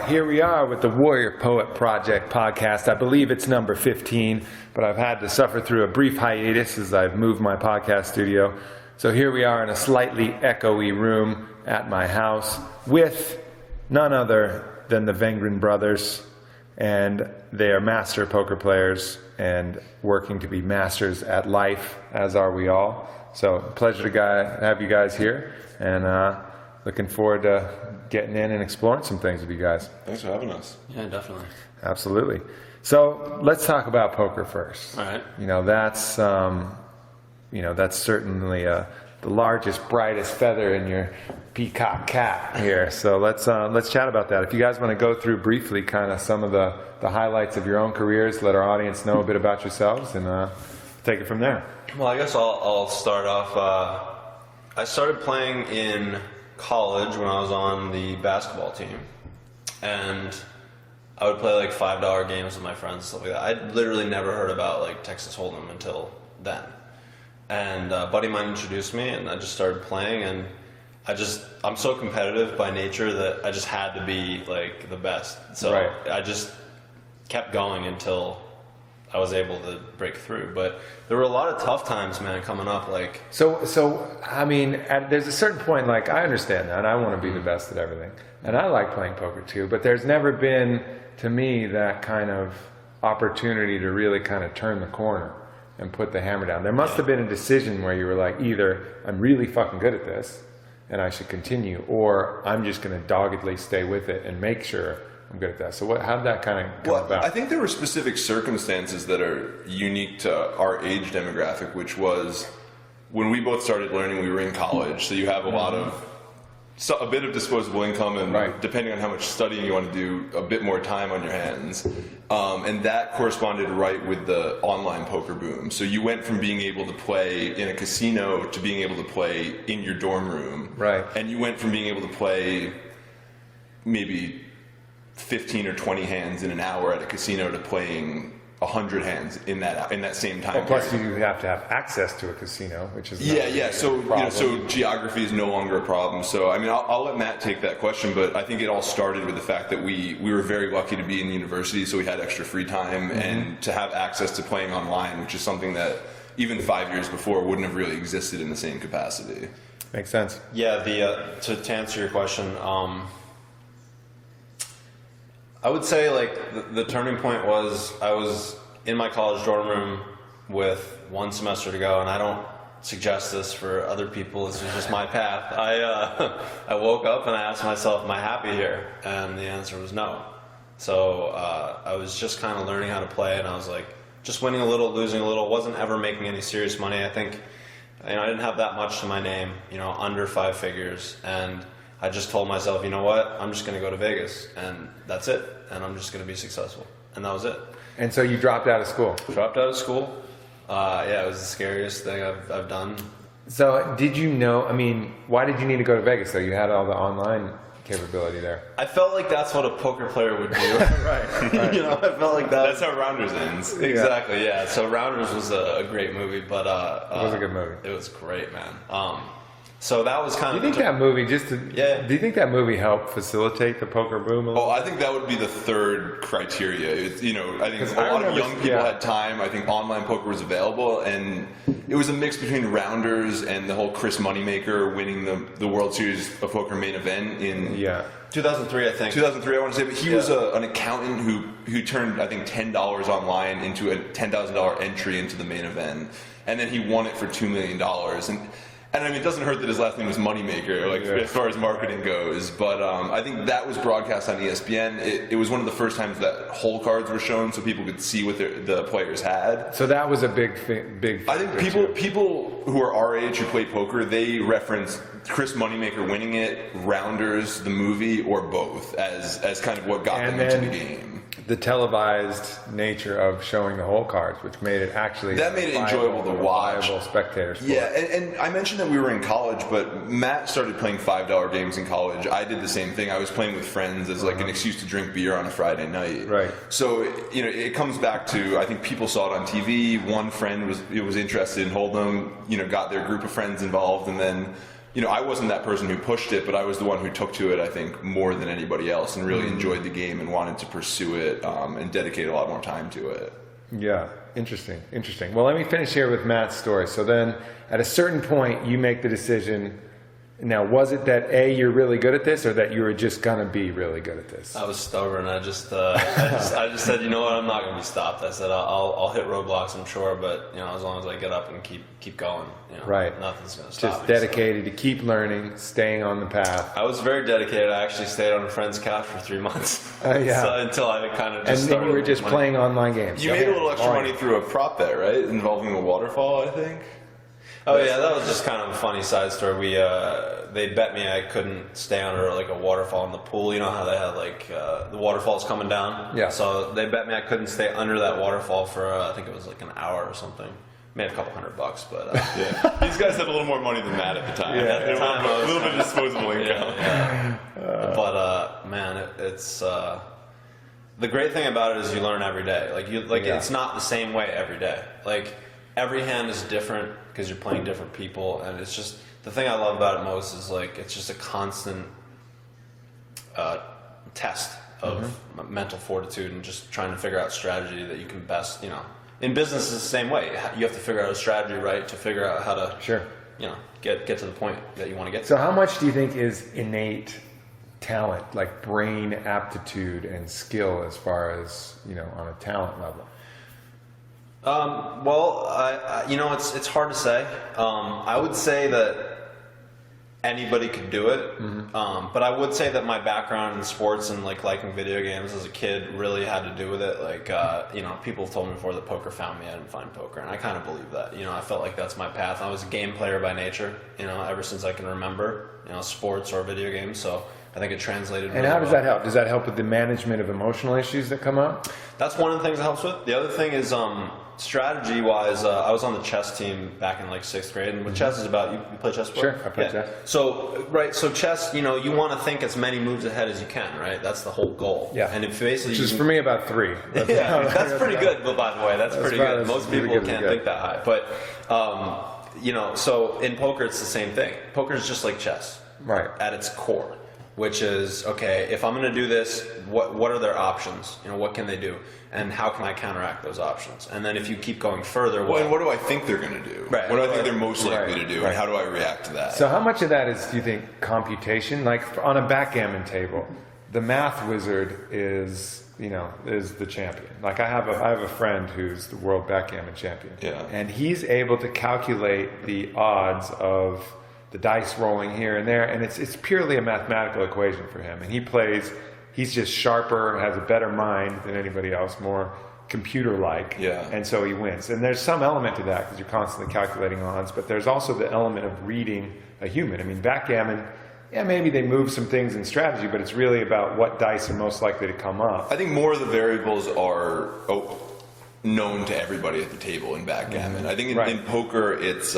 here we are with the Warrior Poet Project podcast. I believe it's number 15, but I've had to suffer through a brief hiatus as I've moved my podcast studio. So here we are in a slightly echoey room at my house with none other than the Vengrin brothers, and they are master poker players and working to be masters at life, as are we all. So pleasure to have you guys here, and looking forward to getting in and exploring some things with you guys. Thanks for having us. Yeah, definitely. Absolutely. So let's talk about poker first. All right. That's certainly the largest, brightest feather in your peacock cap here. So let's chat about that. If you guys want to go through briefly kind of some of the highlights of your own careers, let our audience know a bit about yourselves, and take it from there. Well, I guess I'll start off. I started playing in college when I was on the basketball team, and I would play like $5 games with my friends and stuff like that. I'd literally never heard about like Texas Hold'em until then, and a buddy of mine introduced me, and I just started playing, and I'm so competitive by nature that I just had to be like the best. So right. I just kept going until I was able to break through. But there were a lot of tough times, man, coming up. Like so I mean, there's a certain point, like, I understand that I want to be the best at everything, and I like playing poker too, but there's never been to me that kind of opportunity to really kind of turn the corner and put the hammer down. There must have been a decision where you were like, either I'm really fucking good at this and I should continue, or I'm just going to doggedly stay with it and make sure I'm good at that. So how did that kind of come about? I think there were specific circumstances that are unique to our age demographic, which was when we both started learning, we were in college. So you have a bit of disposable income, and right. depending on how much studying you want to do, a bit more time on your hands. And that corresponded right with the online poker boom. So you went from being able to play in a casino to being able to play in your dorm room. Right. And you went from being able to play maybe 15 or 20 hands in an hour at a casino to playing 100 hands in that same time. Well, plus you have to have access to a casino, which is So geography is no longer a problem. So I mean, I'll let Matt take that question, but I think it all started with the fact that we were very lucky to be in university, so we had extra free time, and to have access to playing online, which is something that even 5 years before wouldn't have really existed in the same capacity. Makes sense. Yeah, to answer your question, I would say like the turning point was I was in my college dorm room with one semester to go, and I don't suggest this for other people. This is just my path. I woke up and I asked myself, am I happy here? And the answer was no. So I was just kind of learning how to play, and I was like just winning a little, losing a little. Wasn't ever making any serious money. I think I didn't have that much to my name, under 5 figures, and I just told myself, you know what, I'm just going to go to Vegas, and that's it, and I'm just going to be successful, and that was it. And so you dropped out of school? Dropped out of school. Yeah, it was the scariest thing I've done. So did you know, why did you need to go to Vegas, though? You had all the online capability there. I felt like that's what a poker player would do. right. I felt like that's how Rounders ends. Exactly, yeah. So Rounders was a great movie, but it was a good movie. It was great, man. So that was kind of. Do you think that movie helped facilitate the poker boom a little? Oh, I think that would be the third criteria. I think a lot of young people had time. I think online poker was available, and it was a mix between Rounders and the whole Chris Moneymaker winning the World Series of Poker main event in 2003, I think. 2003, I want to say. But he was an accountant who turned, I think, $10 online into a $10,000 entry into the main event, and then he won it for $2 million. And it doesn't hurt that his last name was Moneymaker, as far as marketing goes. But I think that was broadcast on ESPN. It was one of the first times that hole cards were shown, so people could see what the players had. So that was a big. I think people who are our age who play poker, they reference Chris Moneymaker winning it, Rounders, the movie, or both as kind of what got them into the game. The televised nature of showing the hole cards, which made it enjoyable to watch. Viable spectator sport. Yeah, and I mentioned that we were in college, but Matt started playing $5 games in college. I did the same thing. I was playing with friends as like an excuse to drink beer on a Friday night. Right. So it comes back to, I think people saw it on TV. One friend was interested in Hold'em. Got their group of friends involved, and then I wasn't that person who pushed it, but I was the one who took to it, I think, more than anybody else, and really enjoyed the game and wanted to pursue it and dedicate a lot more time to it. Yeah, interesting. Well, let me finish here with Matt's story. So then, at a certain point, you make the decision. Now, was it that A, you're really good at this, or that you were just gonna be really good at this? I was stubborn. I just said, you know what, I'm not gonna be stopped. I said, I'll hit roadblocks, I'm sure, but as long as I get up and keep going, right, nothing's gonna stop just me. dedicated to keep learning, staying on the path. I was very dedicated. I actually stayed on a friend's couch for 3 months. Yeah. So, until I kind of just and then you were just playing online games. You made a little extra money through a prop bet, right? Involving a waterfall, I think. Oh yeah, that was just kind of a funny side story. They bet me I couldn't stay under like a waterfall in the pool. You know how they had like the waterfalls coming down? Yeah. So they bet me I couldn't stay under that waterfall for I think it was like an hour or something. Made a couple $100, but yeah. These guys had a little more money than Matt at the time. Yeah, at the time, a little bit of disposable income. Yeah. But man, it's the great thing about it is you learn every day. It's not the same way every day. Like every hand is different because you're playing different people, and it's just the thing I love about it most is like it's just a constant test of mental fortitude and just trying to figure out strategy that you can best. In business it's the same way. You have to figure out a strategy, right, to figure out how to get to the point that you want to get to. So how much do you think is innate talent, like brain aptitude and skill, as far as on a talent level? It's hard to say. I would say that anybody could do it, but I would say that my background in sports and liking video games as a kid really had to do with it. People have told me before that poker found me. I didn't find poker, and I kind of believe that. I felt like that's my path. I was a game player by nature. Ever since I can remember. Sports or video games. So I think it translated. And how does that help? Does that help with the management of emotional issues that come up? That's one of the things it helps with. The other thing is strategy-wise, I was on the chess team back in 6th grade, and what chess is about, you play chess before? Sure, I play chess. So chess, you want to think as many moves ahead as you can, right? That's the whole goal. Yeah. And it basically... Which is for me about 3. That's pretty good, but by the way, that's pretty good. Most people can't think that high. But, so in poker, it's the same thing. Poker is just like chess. Right. At its core. Which is, okay, if I'm going to do this, what are their options? What can they do? And how can I counteract those options? And then if you keep going further... and what do I think they're going to do? Right. What do I think they're most likely to do? Right. And how do I react to that? So how much of that is, do you think, computation? Like on a backgammon table, the math wizard is the champion. Like I have a friend who's the world backgammon champion. Yeah. And he's able to calculate the odds of the dice rolling here and there, and it's purely a mathematical equation for him. And he's just sharper, has a better mind than anybody else, more computer-like, and so he wins. And there's some element to that because you're constantly calculating odds, but there's also the element of reading a human. I mean, backgammon, maybe they move some things in strategy, but it's really about what dice are most likely to come up. I think more of the variables are known to everybody at the table in backgammon. I think in poker, it's...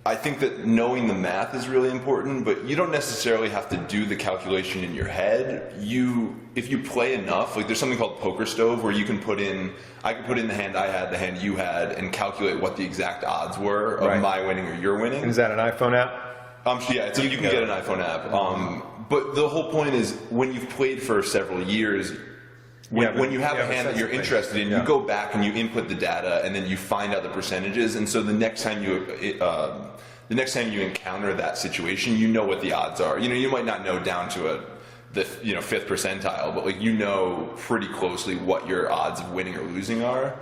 I think that knowing the math is really important, but you don't necessarily have to do the calculation in your head. If you play enough, there's something called Poker Stove where I could put in the hand I had, the hand you had, and calculate what the exact odds were of my winning or your winning. And is that an iPhone app? So you can get an iPhone app. But the whole point is when you've played for several years, when you have a hand that you're interested in, you go back and you input the data, and then you find out the percentages. And so the next time you encounter that situation, you know what the odds are. You might not know down to the 5th percentile, but pretty closely what your odds of winning or losing are.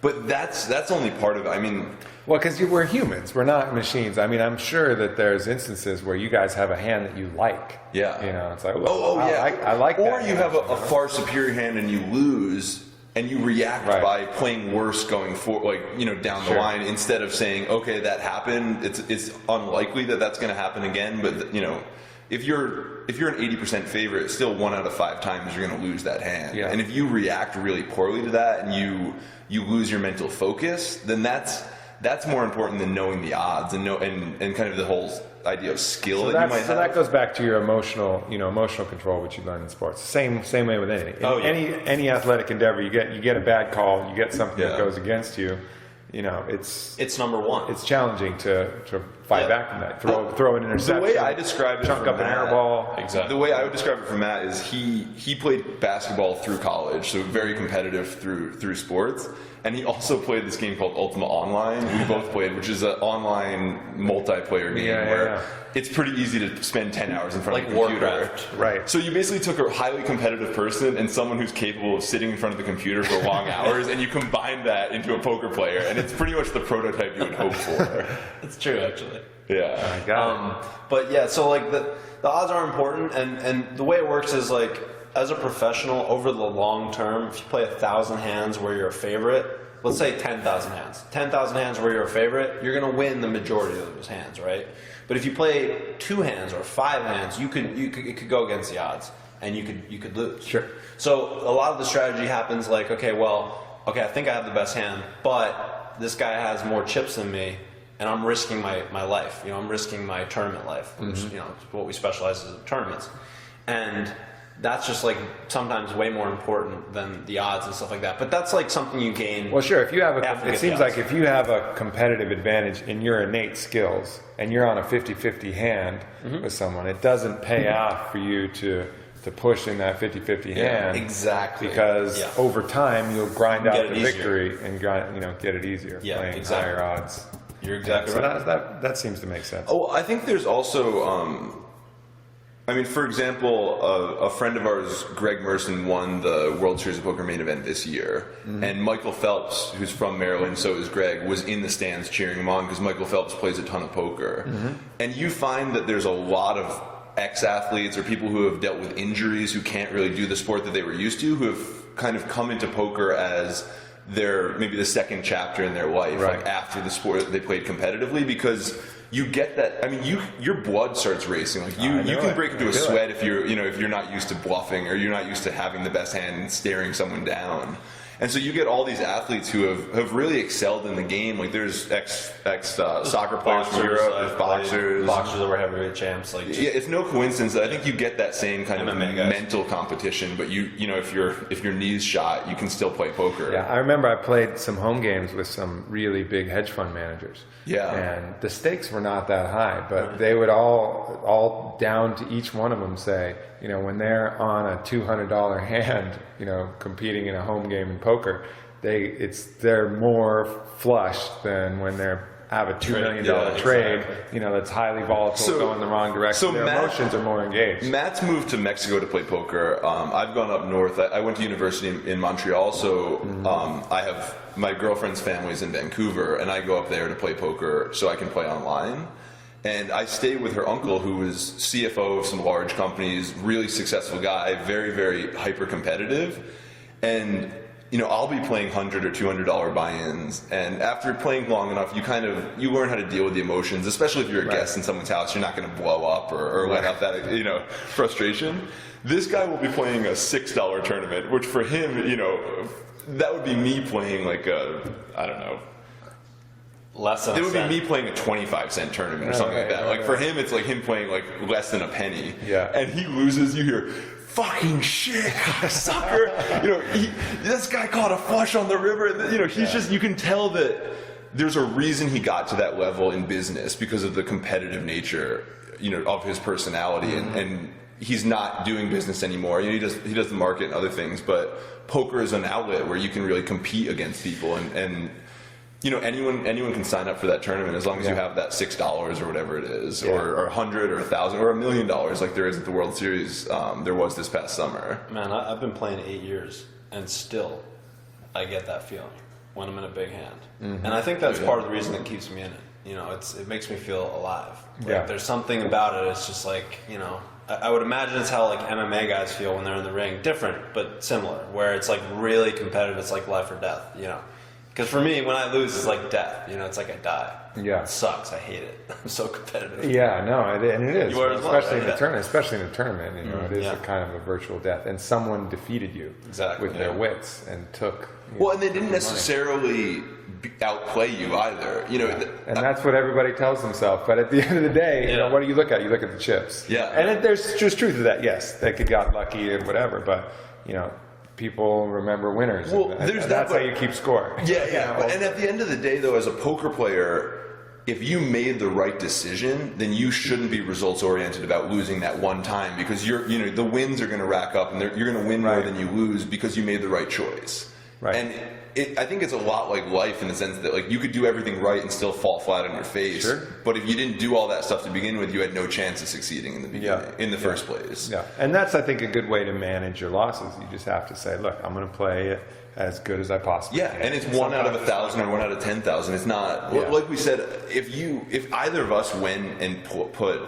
But that's only part of it. Well, because we're humans, we're not machines. I'm sure that there's instances where you guys have a hand that you like. Yeah. It's like, yeah. I like that. Or you have a far superior hand and you lose, and you react by playing worse going forward, down the line, instead of saying, okay, that happened. It's unlikely that that's going to happen again, but if you're an 80% favorite, it's still 1 out of 5 times you're going to lose that hand. Yeah. And if you react really poorly to that and you lose your mental focus, then that's more important than knowing the odds and kind of the whole idea of skill that you might have. So that goes back to your emotional control, which you learn in sports. Same way with anything. Any athletic endeavor, you get a bad call, you get something that goes against you. It's number one. It's challenging to fight back from that. Throw an interception. The way I describe it, chunk up an air ball. Exactly. The way I would describe it for Matt is he played basketball through college, so very competitive through sports. And he also played this game called Ultima Online. We both played, which is an online multiplayer game where it's pretty easy to spend 10 hours in front of a computer. Warcraft. Right. So you basically took a highly competitive person and someone who's capable of sitting in front of the computer for long hours, and you combine that into a poker player, and it's pretty much the prototype you would hope for. It's true, actually. Yeah. I got it. But yeah, so like the odds are important, and the way it works is like, as a professional, over the long term, if you play 1,000 hands where you're a favorite, let's say 10,000 hands. 10,000 hands where you're a favorite, you're going to win the majority of those hands, right? But if you play 2 hands or 5 hands, it could go against the odds, and you could lose. Sure. So a lot of the strategy happens like, okay, I think I have the best hand, but this guy has more chips than me, and I'm risking my life. I'm risking my tournament life, which is what we specialize in tournaments, and that's just like sometimes way more important than the odds and stuff like that. But that's like something you gain. Well, sure. If you have it seems like odds. if you have a competitive advantage in your innate skills, and you're on a 50-50 hand with someone, it doesn't pay off for you to push in that 50-50 hand. Exactly. Because over time you'll grind out the easier. victory and get it easier playing higher odds. You're exactly right. So that seems to make sense. Oh, I think there's also, for example, a friend of ours, Greg Merson, won the World Series of Poker main event this year. And Michael Phelps, who's from Maryland, so is Greg, was in the stands cheering him on because Michael Phelps plays a ton of poker. And you find that there's a lot of ex-athletes or people who have dealt with injuries who can't really do the sport that they were used to, who have kind of come into poker as maybe the second chapter in their life, like after the sport that they played competitively, because you get that. Your blood starts racing. Like you can break into a sweat if you're not used to bluffing, or you're not used to having the best hand and staring someone down. And so you get all these athletes who have really excelled in the game. Like there's ex soccer players from Europe, there's boxers that were heavyweight champs. Like it's no coincidence that I think you get that same kind of mental competition. But if your knee's shot, you can still play poker. Yeah, I remember I played some home games with some really big hedge fund managers. Yeah. And the stakes were not that high, but they would all down to each one of them say, when they're on a $200 hand, competing in a home game in poker, they're more flush than when they have a $2 million trade, that's highly volatile, going the wrong direction. So their emotions are more engaged. Matt's moved to Mexico to play poker. I've gone up north. I went to university in Montreal, so I have my girlfriend's family's in Vancouver, and I go up there to play poker so I can play online. And I stayed with her uncle, who was CFO of some large companies, really successful guy, very, very hyper competitive. And I'll be playing $100 or $200 buy-ins, and after playing long enough, you learn how to deal with the emotions. Especially if you're a guest in someone's house, you're not going to blow up or let out that frustration. This guy will be playing a $6 tournament, which for him, that would be me playing like less than it would be me playing a 25-cent tournament or something like that. For him, it's like him playing like less than a penny. Yeah. And he loses, you hear, fucking shit, sucker. This guy caught a flush on the river. And, he's just, you can tell that there's a reason he got to that level in business because of the competitive nature, of his personality. And he's not doing business anymore. He does the market and other things, but poker is an outlet where you can really compete against people, and anyone can sign up for that tournament as long as you have that $6 or whatever it is, or $100 or $1,000 or $1 million like there is at the World Series. There was this past summer. Man, I've been playing 8 years, and still I get that feeling when I'm in a big hand. And I think that's part of the reason that keeps me in it. It makes me feel alive. There's something about it. It's just like, I would imagine it's how like MMA guys feel when they're in the ring. Different, but similar, where it's like really competitive. It's like life or death, Because for me, when I lose, it's like death. It's like I die. Yeah. It sucks. I hate it. I'm so competitive. Yeah, no, and it is. You are as well, especially right? in a tournament. Especially in a tournament, it is a kind of a virtual death, and someone defeated you with their wits and took. And they didn't necessarily outplay you either. And that's what everybody tells themselves. But at the end of the day, what do you look at? You look at the chips. Yeah. And there's just truth to that. Yes, they got lucky and whatever, but people remember winners. Well, and there's that's that, how you keep score. Yeah. And at the end of the day, though, as a poker player, if you made the right decision, then you shouldn't be results oriented about losing that one time, because the wins are going to rack up and you're going to win more than you lose because you made the right choice. Right. And I think it's a lot like life in the sense that like you could do everything right and still fall flat on your face. Sure. But if you didn't do all that stuff to begin with, you had no chance of succeeding in the beginning, in the first place. Yeah, and that's, I think, a good way to manage your losses. You just have to say, look, I'm going to play it as good as I possibly can. And it's 1 out of 1,000 or 1 out of 10,000. It's not like we said. If either of us went and put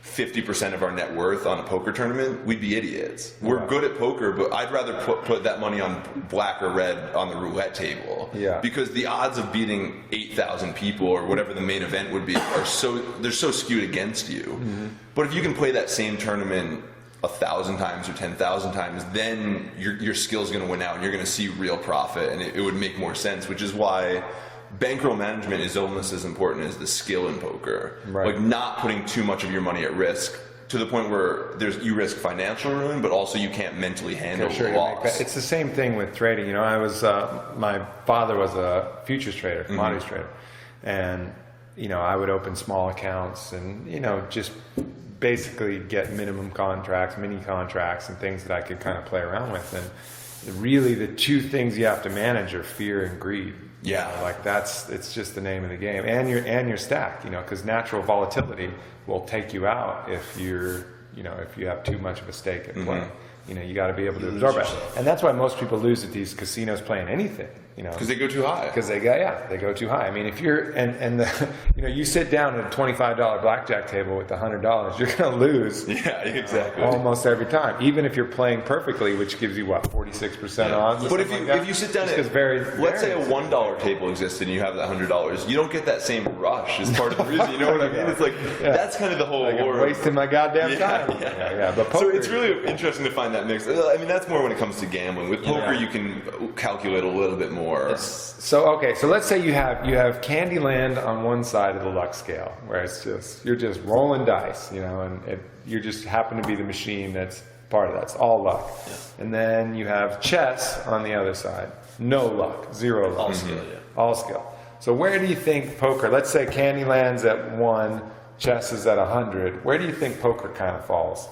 50% of our net worth on a poker tournament, we'd be idiots. We're good at poker, but I'd rather put that money on black or red on the roulette table. Yeah. Because the odds of beating 8,000 people or whatever the main event would be they're so skewed against you. Mm-hmm. But if you can play that same tournament 1,000 times or 10,000 times, then your skill's going to win out and you're going to see real profit, and it would make more sense, which is why bankroll management is almost as important as the skill in poker. Right. Like not putting too much of your money at risk to the point where you risk financial ruin, but also you can't mentally handle the loss. It's the same thing with trading. I was my father was a futures trader, commodities trader, and I would open small accounts and just basically get minimum contracts, mini contracts, and things that I could kind of play around with. And really, the two things you have to manage are fear and greed. Yeah, it's just the name of the game, and your stack. Because natural volatility will take you out if you have too much of a stake at play. You got to be able to absorb it, and that's why most people lose at these casinos playing anything. Because they go too high. Because they go too high. I mean, if you're you sit down at a $25 blackjack table with $100, you're going to lose. Yeah, exactly. Almost every time, even if you're playing perfectly, which gives you 46% odds. But if you sit down let's say a $1 table existed and you have that $100, you don't get that same rush as part of the reason. You know what I mean? It's like that's kind of the whole I'm wasting my goddamn time. But poker, so it's really interesting to find that mix. I mean, that's more when it comes to gambling. With poker, you can calculate a little bit more. So let's say you have Candyland on one side of the luck scale, where you're just rolling dice, and you just happen to be the machine that's part of that. It's all luck. Yeah. And then you have chess on the other side. No luck, zero luck. All skill, All skill. So where do you think poker? Let's say Candyland's at 1, chess is at 100. Where do you think poker kind of falls?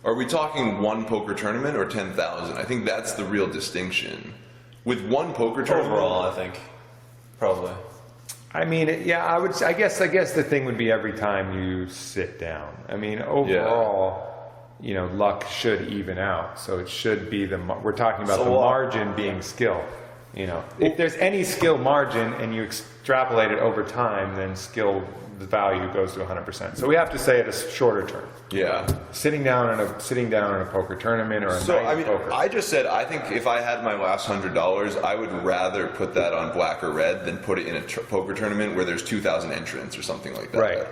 Are we talking one poker tournament or 10,000? I think that's the real distinction. With one poker tournament, overall, I think probably. I mean, I guess the thing would be every time you sit down. I mean, overall, luck should even out. So it should be we're talking about the margin being skill. If there's any skill margin and you extrapolate it over time, then skill value goes to 100%. So we have to say it a shorter term. Yeah. Sitting down in a poker tournament or a poker. I just said I think if I had my last $100, I would rather put that on black or red than put it in a poker tournament where there's 2,000 entrants or something like that. Right.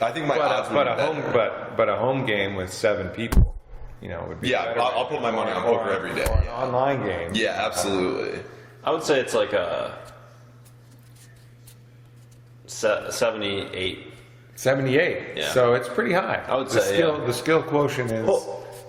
I think my odds would be better. But a home game with 7 people, would be better. I'll put my money on poker every day. Or an online game. Yeah, absolutely. I would say it's like a 78. 78. Yeah. So it's pretty high. I would say the skill quotient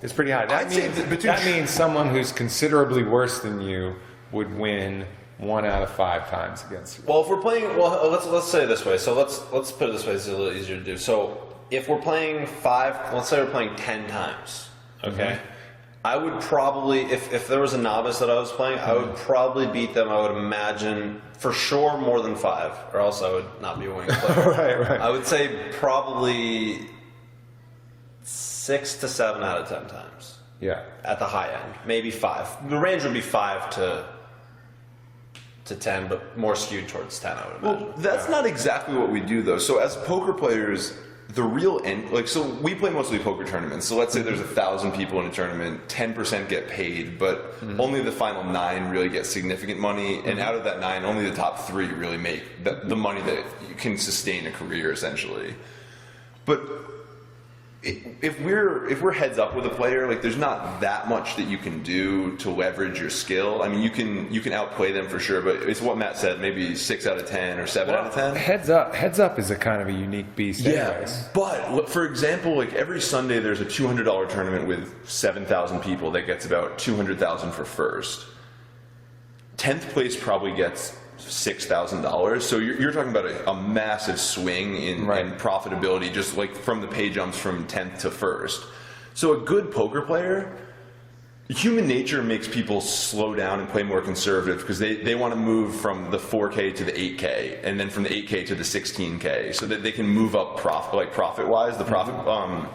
is pretty high. That means someone who's considerably worse than you would win 1 out of 5 times against you. Well, if we're playing, let's say it this way. So let's put it this way. It's a little easier to do. So if we're playing 5, let's say we're playing 10 times. Okay. Mm-hmm. I would probably, if there was a novice that I was playing, I would probably beat them. I would imagine for sure more than 5, or else I would not be a winning player. Right. I would say probably 6 to 7 out of 10 times. Yeah. At the high end, maybe 5. The range would be 5 to 10, but more skewed towards 10, I would imagine. Well, that's not exactly what we do though. So as poker players, the real end, so we play mostly poker tournaments. So let's say there's 1,000 people in a tournament, 10% get paid, but only the final 9 really get significant money. And out of that 9, only the top 3 really make the money that you can sustain a career essentially. But if we're heads up with a player, like there's not that much that you can do to leverage your skill. I mean, you can outplay them for sure, but it's what Matt said, maybe 6 out of 10 or 7 out of 10. Heads up is a kind of a unique beast. Yeah, anyways. but for example, like every Sunday there's a $200 tournament with 7,000 people that gets about $200,000 for first. 10th place probably gets $6,000. So you're talking about a massive swing in profitability, just like from the pay jumps from 10th to first. So a good poker player, human nature makes people slow down and play more conservative because they want to move from the 4K to the 8K and then from the 8K to the 16K so that they can move up profit-wise, the profit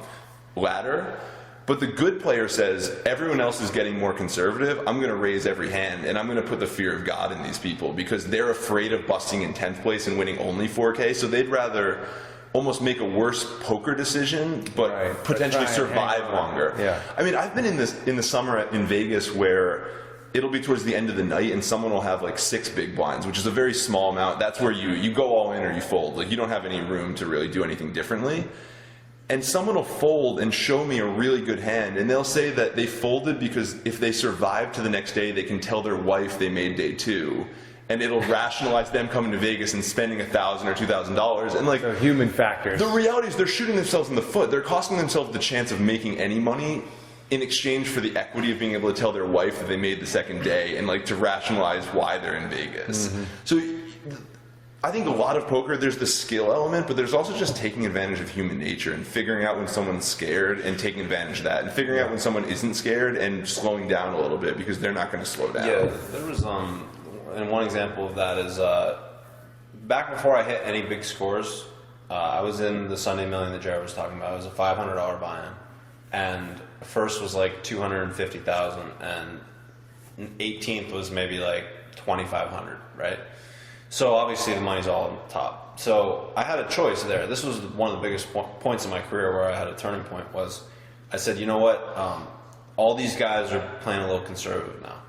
ladder. But the good player says, everyone else is getting more conservative, I'm going to raise every hand, and I'm going to put the fear of God in these people because they're afraid of busting in 10th place and winning only 4K, so they'd rather almost make a worse poker decision, but potentially survive longer. Yeah. I mean, I've been in the summer in Vegas where it'll be towards the end of the night and someone will have like 6 big blinds, which is a very small amount. That's where you go all in or you fold. Like you don't have any room to really do anything differently. And someone will fold and show me a really good hand, and they'll say that they folded because if they survive to the next day, they can tell their wife they made day 2, and it'll rationalize them coming to Vegas and spending $1,000 or $2,000. And like so human factors. The reality is they're shooting themselves in the foot. They're costing themselves the chance of making any money in exchange for the equity of being able to tell their wife that they made the second day and like to rationalize why they're in Vegas. Mm-hmm. So I think a lot of poker, there's the skill element, but there's also just taking advantage of human nature and figuring out when someone's scared and taking advantage of that, and figuring out when someone isn't scared and slowing down a little bit because they're not going to slow down. Yeah, there was and one example of that is back before I hit any big scores, I was in the Sunday Million that Jared was talking about. It was a $500 buy-in, and first was like $250,000, and 18th was maybe like $2,500, right? So obviously the money's all on top. So I had a choice there. This was one of the biggest points in my career where I had a turning point. Was I said, you know what? All these guys are playing a little conservative now,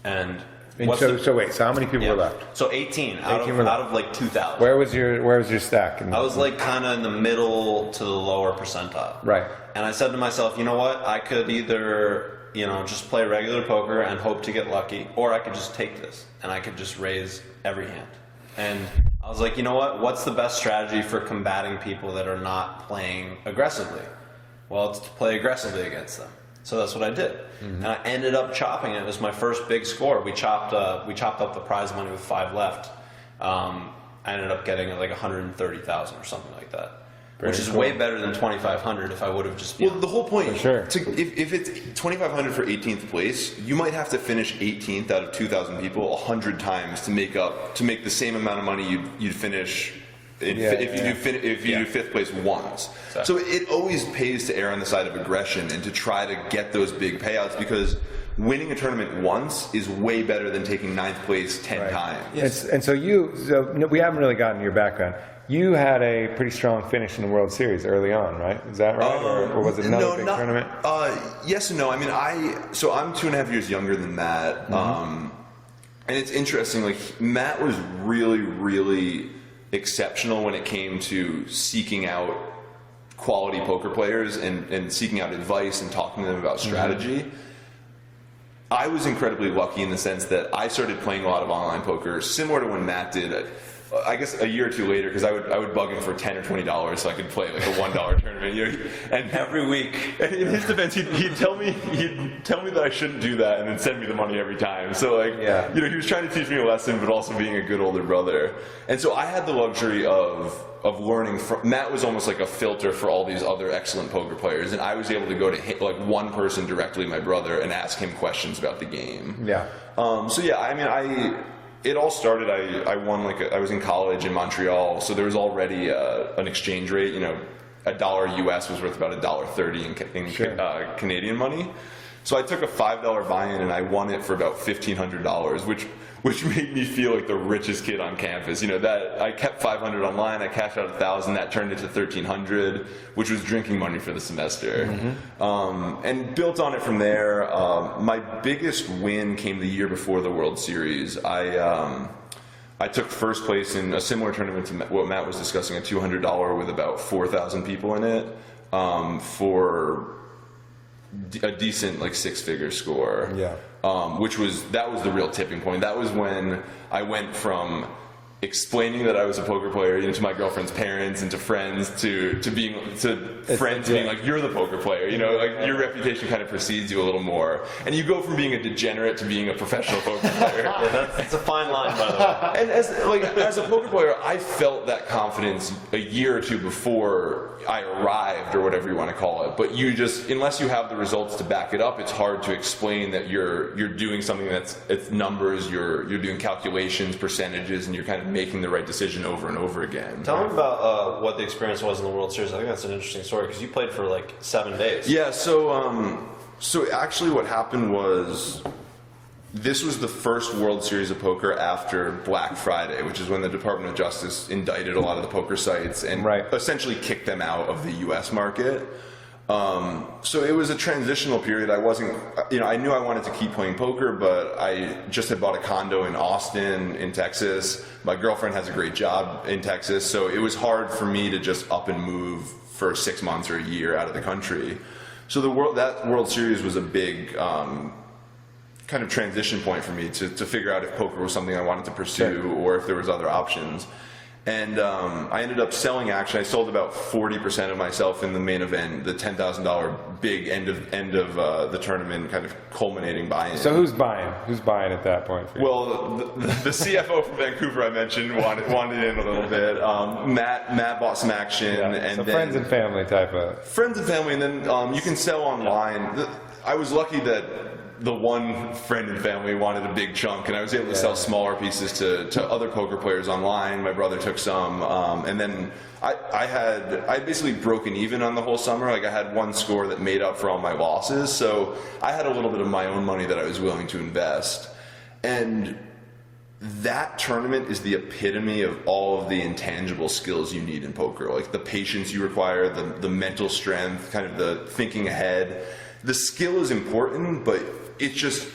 and so wait. So how many people were left? So 18 out of like 2,000. Where was your stack? I was like kind of in the middle to the lower percentile. Right. And I said to myself, you know what? I could either just play regular poker and hope to get lucky, or I could just take this and I could just raise every hand. And I was like, you know what? What's the best strategy for combating people that are not playing aggressively? Well, it's to play aggressively against them. So that's what I did. Mm-hmm. And I ended up chopping it. It was my first big score. We chopped up the prize money with 5 left. I ended up getting like $130,000 or something like that. Which is way better than $2,500 if I would have just been. Well, the whole point, sure. If it's $2,500 for 18th place, you might have to finish 18th out of 2,000 people 100 times to make the same amount of money you'd finish if you do 5th place once. Exactly. So it always pays to err on the side of aggression and to try to get those big payouts because winning a tournament once is way better than taking 9th place 10 times. Yes. And so we haven't really gotten your background. You had a pretty strong finish in the World Series early on, right? Is that right? Or was it another big tournament? Yes and no. I mean, I'm 2.5 years younger than Matt. Mm-hmm. And it's interesting, like, Matt was really, really exceptional when it came to seeking out quality poker players and seeking out advice and talking to them about strategy. Mm-hmm. I was incredibly lucky in the sense that I started playing a lot of online poker, similar to when Matt did. I guess a year or two later, because I would bug him for $10 or $20 so I could play like a $1 tournament. And every week, and in his defense, he'd tell me that I shouldn't do that, and then send me the money every time. So he was trying to teach me a lesson, but also being a good older brother. And so I had the luxury of learning from Matt. Was almost like a filter for all these other excellent poker players, and I was able to go to like one person directly, my brother, and ask him questions about the game. Yeah. It all started. I won I was in college in Montreal, so there was already an exchange rate. $1 US was worth about $1.30 in Canadian money. So I took a $5 buy-in and I won it for about $1,500, which made me feel like the richest kid on campus. That I kept $500 online, I cashed out $1,000, that turned into $1,300, which was drinking money for the semester. Mm-hmm. And built on it from there. My biggest win came the year before the World Series. I took first place in a similar tournament to what Matt was discussing, a $200 with about 4,000 people in it. for a decent like 6-figure score. Yeah. That was the real tipping point. That was when I went from explaining that I was a poker player, to my girlfriend's parents and to friends, to friends being like, you're the poker player, like your reputation kind of precedes you a little more, and you go from being a degenerate to being a professional poker player. That's a fine line, by the way. And as a poker player, I felt that confidence a year or two before I arrived, or whatever you want to call it. But unless you have the results to back it up, it's hard to explain that you're doing something it's numbers, you're doing calculations, percentages, and you're kind of making the right decision over and over again. Tell me about what the experience was in the World Series. I think that's an interesting story because you played for like 7 days. Yeah, so actually what happened was, this was the first World Series of Poker after Black Friday, which is when the Department of Justice indicted a lot of the poker sites and essentially kicked them out of the U.S. market. So it was a transitional period. I wasn't, I knew I wanted to keep playing poker, but I just had bought a condo in Austin, in Texas. My girlfriend has a great job in Texas, so it was hard for me to just up and move for 6 months or a year out of the country. So that World Series was a big kind of transition point for me to figure out if poker was something I wanted to pursue or if there was other options. And I ended up selling action. I sold about 40% of myself in the main event, the $10,000 big end of the tournament, kind of culminating buy-in. So who's buying? Who's buying at that point for you? Well, the CFO from Vancouver I mentioned wanted in a little bit. Matt bought some action, and so then friends and family type of. Friends and family, and then you can sell online. I was lucky that the one friend and family wanted a big chunk, and I was able to sell smaller pieces to other poker players online. My brother took some, and then I basically broken even on the whole summer. Like I had one score that made up for all my losses, so I had a little bit of my own money that I was willing to invest. And that tournament is the epitome of all of the intangible skills you need in poker, like the patience you require, the mental strength, kind of the thinking ahead. The skill is important, but it's just,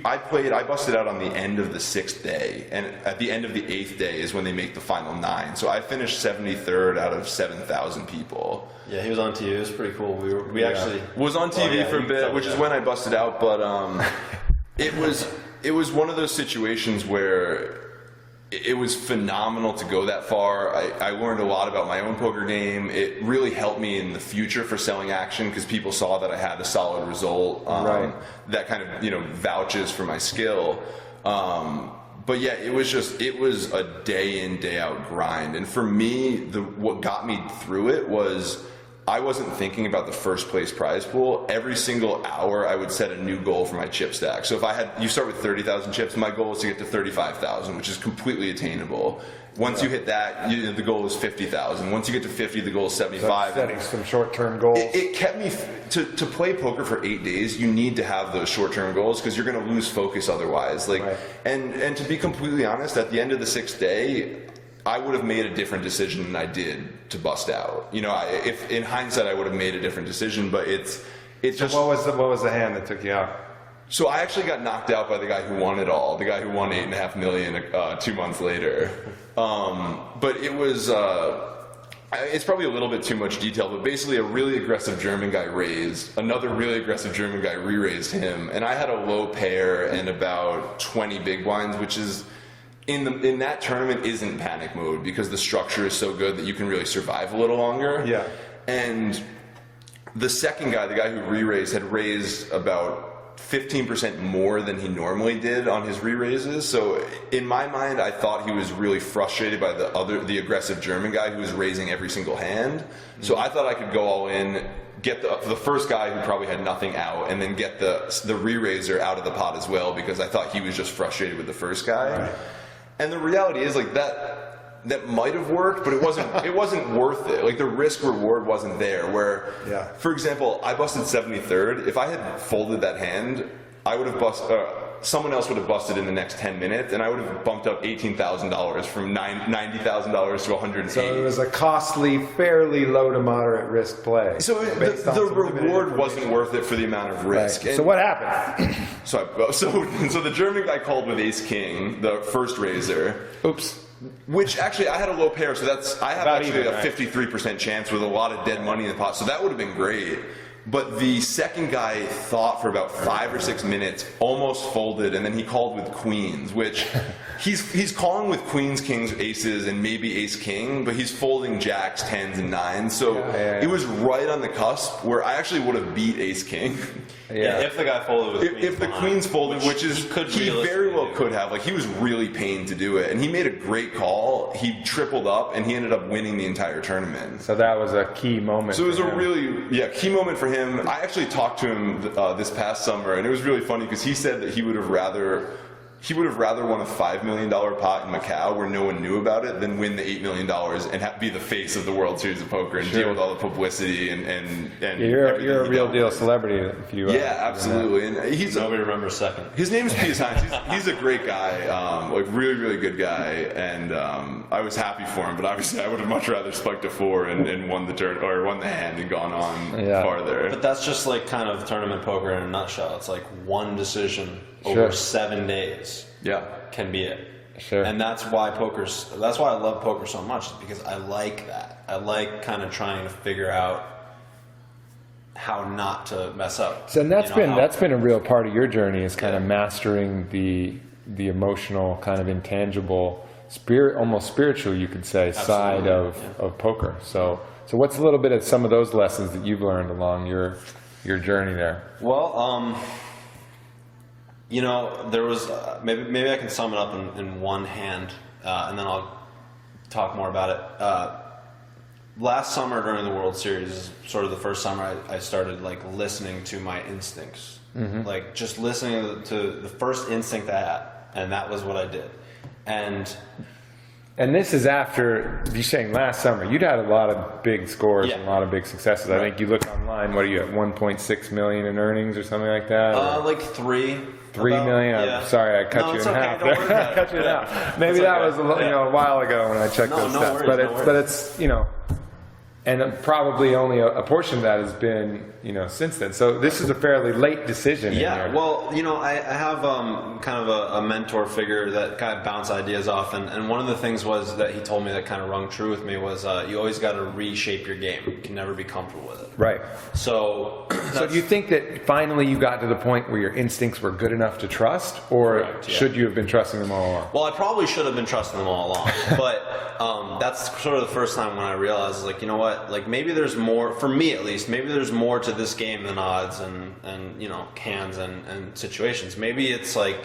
I busted out on the end of the 6th day, and at the end of the 8th day is when they make the final 9. So I finished 73rd out of 7,000 people. Yeah, he was on TV. It was pretty cool. We actually was on TV for a bit, which is when I busted out. But it was one of those situations where it was phenomenal to go that far. I learned a lot about my own poker game. It really helped me in the future for selling action because people saw that I had a solid result that kind of vouches for my skill. But yeah, it was a day in, day out grind. And for me, what got me through it was I wasn't thinking about the first place prize pool. Every single hour I would set a new goal for my chip stack. So if you start with 30,000 chips, my goal is to get to 35,000, which is completely attainable. Once you hit that, the goal is 50,000. Once you get to 50, the goal is 75. So setting some short-term goals. It kept me to play poker for 8 days. You need to have those short-term goals because you're going to lose focus otherwise. And to be completely honest, at the end of the 6th day, I would have made a different decision than I did to bust out. If in hindsight I would have made a different decision, but it's just. What was the hand that took you out? So I actually got knocked out by the guy who won it all, the guy who won $8.5 million 2 months later. But it was. It's probably a little bit too much detail, but basically a really aggressive German guy raised, another really aggressive German guy re-raised him, and I had a low pair and about 20 big blinds, which is. In that tournament isn't panic mode because the structure is so good that you can really survive a little longer. Yeah. And the second guy, the guy who re-raised, had raised about 15% more than he normally did on his re-raises. So in my mind, I thought he was really frustrated by the aggressive German guy who was raising every single hand. Mm-hmm. So I thought I could go all in, get the first guy who probably had nothing out, and then get the re-raiser out of the pot as well because I thought he was just frustrated with the first guy. Right. And the reality is that might have worked, but it wasn't worth it. Like the risk reward wasn't there. Where, for example, I busted 73rd. If I had folded that hand, I would have busted. Someone else would have busted in the next 10 minutes, and I would have bumped up $18,000 from $90,000 to $180,000. So it was a costly, fairly low to moderate risk play. So the reward wasn't worth it for the amount of risk. Right. So what happened? So the German guy called with Ace King, the first raiser. Oops. Which actually, I had a low pair, so I have About actually even, a right? 53% chance with a lot of dead money in the pot, so that would have been great. But the second guy thought for about 5 or 6 minutes, almost folded, and then he called with queens, which he's calling with queens, kings, aces, and maybe ace king, but he's folding jacks, tens, and nines. So it was right on the cusp where I actually would have beat ace king. Yeah, if the guy folded with queens If the behind, queens folded, which is he very well could have. Like, he was really pained to do it, and he made a great call. He tripled up, and he ended up winning the entire tournament. So that was a key moment. So it was for a him. really key moment for him. I actually talked to him this past summer, and it was really funny because he said that he would have rather won a $5 million pot in Macau where no one knew about it than win the $8 million and be the face of the World Series of Poker and deal with all the publicity and You're a real deal celebrity if you. Yeah, absolutely. And nobody remembers second. His name is Pius Hines. He's a great guy, like really, really good guy, and I was happy for him. But obviously, I would have much rather spiked a 4 and won the turn or won the hand and gone on farther. But that's just like kind of tournament poker in a nutshell. It's like one decision over 7 days. Can be it. Sure. And that's why I love poker so much, is because I like that. I like kind of trying to figure out how not to mess up. So that's been a real part of your journey, is kind of mastering the emotional, kind of intangible, almost spiritual, you could say, side of poker. So what's a little bit of some of those lessons that you've learned along your journey there? Well, there was maybe I can sum it up in one hand, and then I'll talk more about it. Last summer during the World Series is sort of the first summer I started like listening to my instincts, like just listening to the first instinct I had, and that was what I did. And this is after, you're saying last summer, you'd had a lot of big scores and a lot of big successes. I think you look online, what are you at, 1.6 million in earnings or something like that? Like 3. 3 million? I'm sorry, I cut you in half. Cut you in half. Maybe that was a while ago when I checked those stats. But it's and probably only a portion of that has been since then. So this is a fairly late decision. Yeah. Well, I have kind of a mentor figure that kind of bounce ideas off, and one of the things was that he told me that kind of rung true with me was you always got to reshape your game. You can never be comfortable with it. Right. So do you think that finally you got to the point where your instincts were good enough to trust, or should you have been trusting them all along? Well, I probably should have been trusting them all along, but that's sort of the first time when I realized, like, you know what, like maybe there's more, for me at least, maybe there's more to this game than odds and hands and situations. Maybe it's like,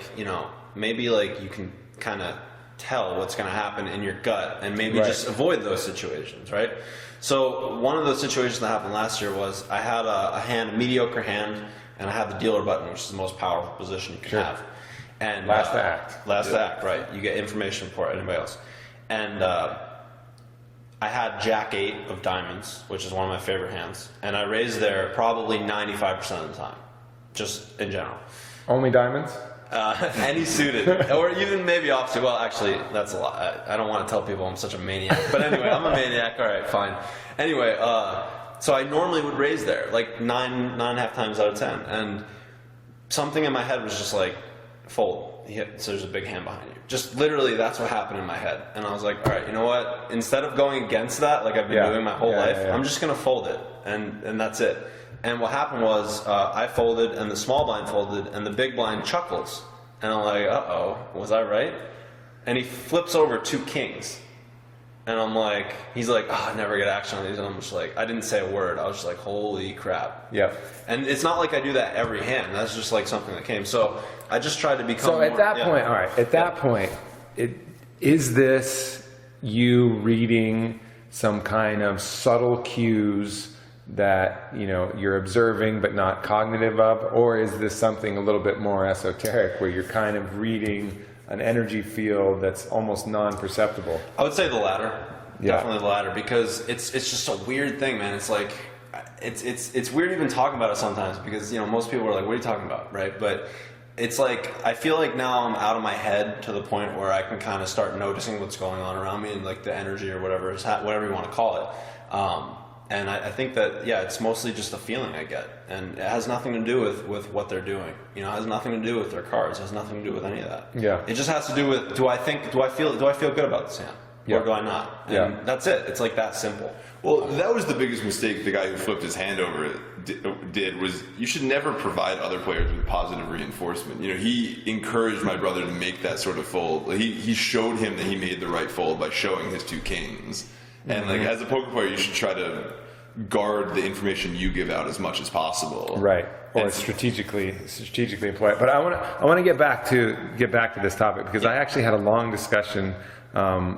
maybe like you can kind of tell what's going to happen in your gut and maybe just avoid those situations, right? So one of those situations that happened last year was I had a mediocre hand, and I had the dealer button, which is the most powerful position you can have. And last to act, right? You get information before anybody else. And I had Jack 8 of diamonds, which is one of my favorite hands, and I raised there probably 95% of the time, just in general. Only diamonds? Any suited, or even maybe offsuit. Well, actually, that's a lot. I don't want to tell people I'm such a maniac, but anyway, I'm a maniac. All right, fine. Anyway, so I normally would raise there, like 9.5 times out of 10, and something in my head was just like, fold. So there's a big hand behind you. Just literally, that's what happened in my head, and I was like, all right, you know what? Instead of going against that, like I've been doing my whole life, I'm just gonna fold it, and that's it. And what happened was, I folded, and the small blind folded, and the big blind chuckles. And I'm like, uh-oh, was I right? And he flips over 2 kings. And I'm like, he's like, oh, I never get action on these. And I'm just like, I didn't say a word. I was just like, holy crap. Yeah. And it's not like I do that every hand. That's just like something that came. So I just tried to become So at that point, all right, at that point, is this you reading some kind of subtle cues that you're observing but not cognitive of, or is this something a little bit more esoteric where you're kind of reading an energy field that's almost non-perceptible? I would say the latter. Definitely the latter, because it's just a weird thing, man. It's like it's weird even talking about it sometimes, because most people are like, what are you talking about, right? But it's like, I feel like now I'm out of my head to the point where I can kind of start noticing what's going on around me, and like the energy or whatever you want to call it. And I think that, yeah, it's mostly just a feeling I get. And it has nothing to do with what they're doing. You know, it has nothing to do with their cards. It has nothing to do with any of that. Yeah. It just has to do with, do I feel good about this hand? Yeah. Or do I not? And Yeah. that's it. It's like that simple. Well, that was the biggest mistake the guy who flipped his hand over it did was you should never provide other players with positive reinforcement. You know, he encouraged my brother to make that sort of fold. He showed him that he made the right fold by showing his 2 kings. And like as a poker player, you should try to guard the information you give out as much as possible. Right. Or strategically employ it. But I want to get back to this topic because I actually had a long discussion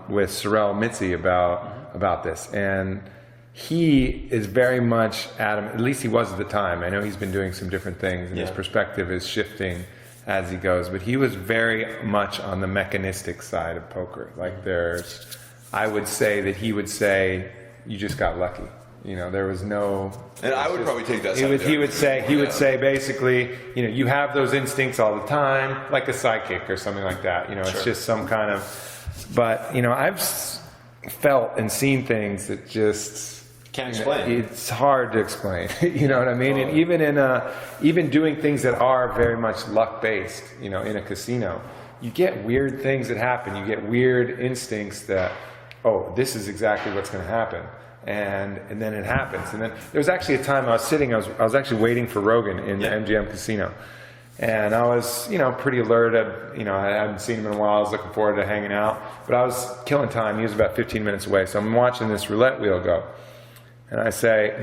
with Sorrel Mitzi about this, and he is very much adamant. At least he was at the time. I know he's been doing some different things, and his perspective is shifting as he goes. But he was very much on the mechanistic side of poker. Like I would say that he would say, "You just got lucky." You know, there was no. And I would probably take that. He would say basically, you know, you have those instincts all the time, like a psychic or something like that. You know, it's just some kind of. But you know, I've felt and seen things that just can't explain. It's hard to explain. You know what I mean? And even doing things that are very much luck based, you know, in a casino, you get weird things that happen. You get weird instincts that, oh, this is exactly what's going to happen. And then it happens. And then there was actually a time I was actually waiting for Rogan in the MGM casino. And I was, you know, pretty alert. I hadn't seen him in a while. I was looking forward to hanging out. But I was killing time. He was about 15 minutes away. So I'm watching this roulette wheel go. And I say,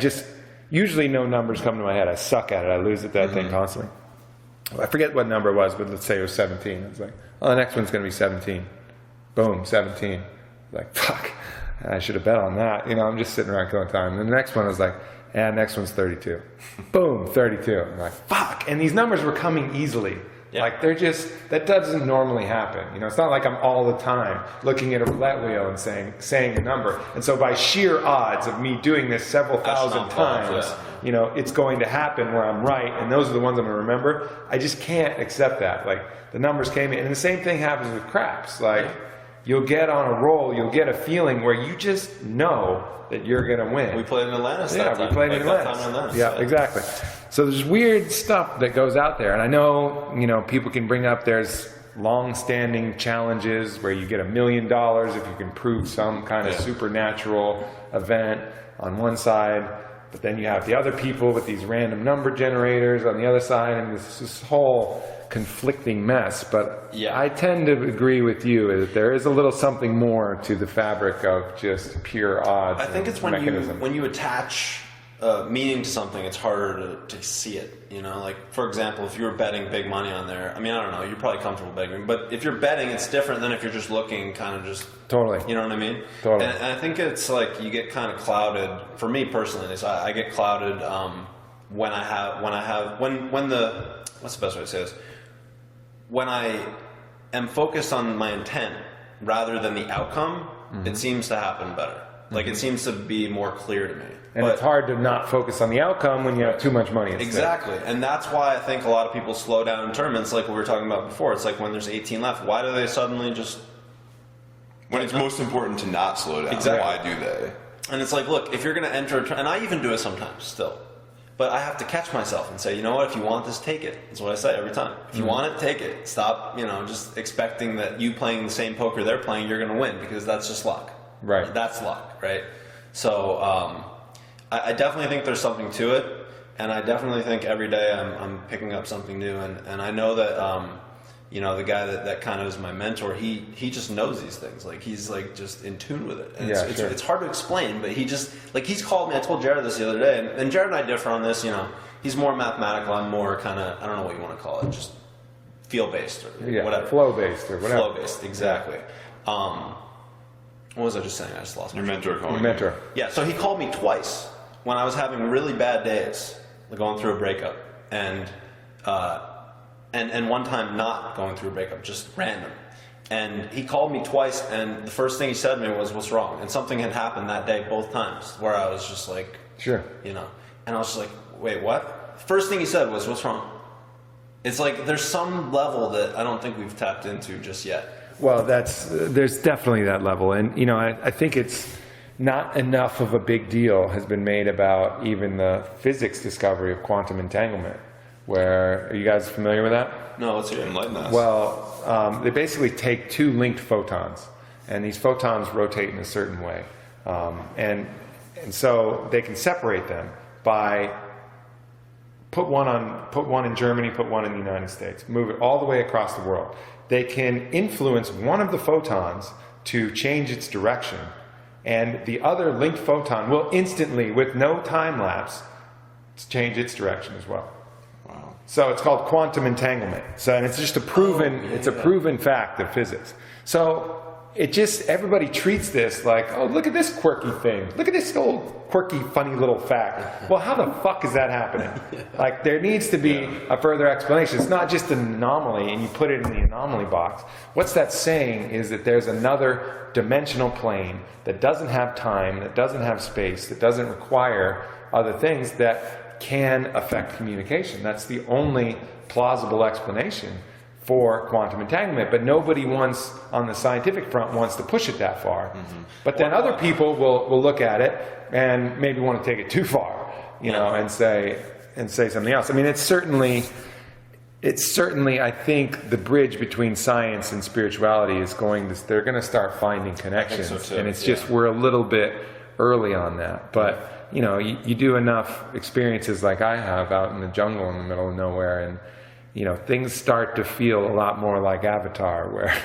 usually no numbers come to my head. I suck at it. I lose at that thing constantly. Well, I forget what number it was, but let's say it was 17. I was like, oh, the next one's going to be 17. Boom, 17. Like, fuck. I should have bet on that. You know, I'm just sitting around killing time. And the next one was like, next one's 32. Boom, 32. I'm like, fuck. And these numbers were coming easily. Yeah. Like, that doesn't normally happen. You know, it's not like I'm all the time looking at a roulette wheel and saying a number. And so by sheer odds of me doing this several thousand times, you know, it's going to happen where I'm right. And those are the ones I'm going to remember. I just can't accept that. Like, the numbers came in. And the same thing happens with craps. Like, you'll get on a roll, you'll get a feeling where you just know that you're going to win. We played in Atlantis that time. We played in Atlantis. Yeah, exactly. So there's weird stuff that goes out there. And I know, you know, people can bring up there's long-standing challenges where you get $1 million if you can prove some kind of supernatural event on one side. But then you have the other people with these random number generators on the other side. And this whole conflicting mess, but I tend to agree with you that there is a little something more to the fabric of just pure odds. I think it's when you attach meaning to something, it's harder to see it. You know, like for example, if you were betting big money on there, I mean, I don't know, you're probably comfortable betting, but if you're betting, it's different than if you're just looking, kind of just totally. You know what I mean? Totally. And I think it's like you get kind of clouded. For me personally, I get clouded when the what's the best way to say this? When I am focused on my intent rather than the outcome, it seems to happen better. Like it seems to be more clear to me. And it's hard to not focus on the outcome when you have too much money. Exactly. And that's why I think a lot of people slow down in tournaments like what we were talking about before. It's like when there's 18 left, why do they suddenly just... When it's most important to not slow down, why do they? And it's like, look, if you're going to enter a and I even do it sometimes still. But I have to catch myself and say, you know what, if you want this, take it. That's what I say every time. If you want it, take it. Stop, you know, just expecting that you playing the same poker they're playing, you're going to win, because that's just luck. Right. That's luck, right? So I definitely think there's something to it, and I definitely think every day I'm picking up something new, and I know that, you know, the guy that kind of is my mentor, he just knows these things. Like, he's like just in tune with it. And it's hard to explain, but he just, like, he's called me. I told Jared this the other day, and Jared and I differ on this, you know. He's more mathematical. I'm more kind of, I don't know what you want to call it, just feel-based or whatever. Flow-based or whatever. Flow-based, exactly. What was I just saying? I just lost my mentor calling Your mentor. Yeah, so he called me twice when I was having really bad days, like going through a breakup, and one time not going through a breakup, just random. And he called me twice, and the first thing he said to me was, "What's wrong?" And something had happened that day both times where I was just like, sure, you know, and I was just like, wait, what? First thing he said was, "What's wrong?" It's like there's some level that I don't think we've tapped into just yet. Well, there's definitely that level, and you know, I think it's not enough of a big deal has been made about even the physics discovery of quantum entanglement. Where, are you guys familiar with that? No, let's hear it. Enlighten us. Well, they basically take two linked photons, and these photons rotate in a certain way. And so they can separate them by put one in Germany, put one in the United States, move it all the way across the world. They can influence one of the photons to change its direction, and the other linked photon will instantly, with no time lapse, change its direction as well. Wow. So it's called quantum entanglement. So, and it's just a proven fact of physics. So it just, everybody treats this like, oh, look at this quirky thing. Look at this old quirky, funny little fact. Well, how the fuck is that happening? Like, there needs to be a further explanation. It's not just an anomaly and you put it in the anomaly box. What's that saying is that there's another dimensional plane that doesn't have time, that doesn't have space, that doesn't require other things that can affect communication. That's the only plausible explanation for quantum entanglement, but nobody wants, on the scientific front, wants to push it that far. Mm-hmm. But then other people will look at it and maybe want to take it too far, you know, and say something else. I mean, it's certainly, I think, the bridge between science and spirituality is they're going to start finding connections. I think so too. And it's just, we're a little bit early on that. But, you know, you do enough experiences like I have out in the jungle in the middle of nowhere, and you know, things start to feel a lot more like Avatar, where,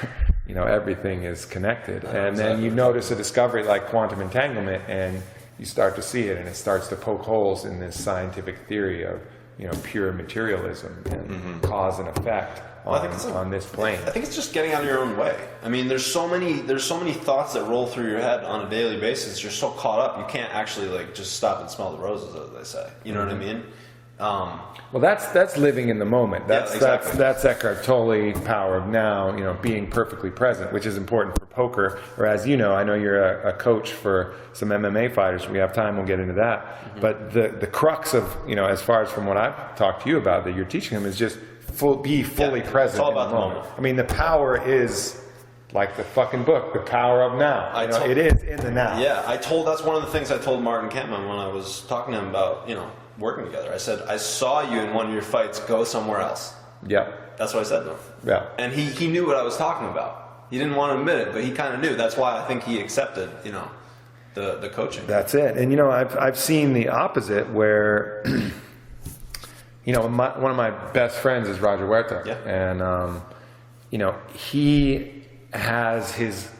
you know, everything is connected. And then you notice a discovery like quantum entanglement, and you start to see it, and it starts to poke holes in this scientific theory of, you know, pure materialism and cause and effect on this plane. I think it's just getting out of your own way. I mean, there's so many thoughts that roll through your head on a daily basis. You're so caught up, you can't actually like just stop and smell the roses, as they say. You know what I mean? Well, that's living in the moment. That's Eckhart Tolle, power of now. You know, being perfectly present, which is important for poker. Or as you know, I know you're a coach for some MMA fighters. If we have time, we'll get into that. Mm-hmm. But the crux of, you know, as far as from what I've talked to you about that you're teaching them, is just be fully present. It's all about the moment. I mean, the power is like the fucking book, the power of now. It is in the now. Yeah, that's one of the things I told Martin Kempman when I was talking to him about, you know, working together. I said, I saw you in one of your fights go somewhere else. Yeah. That's what I said to him. Yeah. And he knew what I was talking about. He didn't want to admit it, but he kind of knew. That's why I think he accepted, you know, the coaching. That's it. And, you know, I've seen the opposite where, you know, one of my best friends is Roger Huerta. Yeah. And, you know,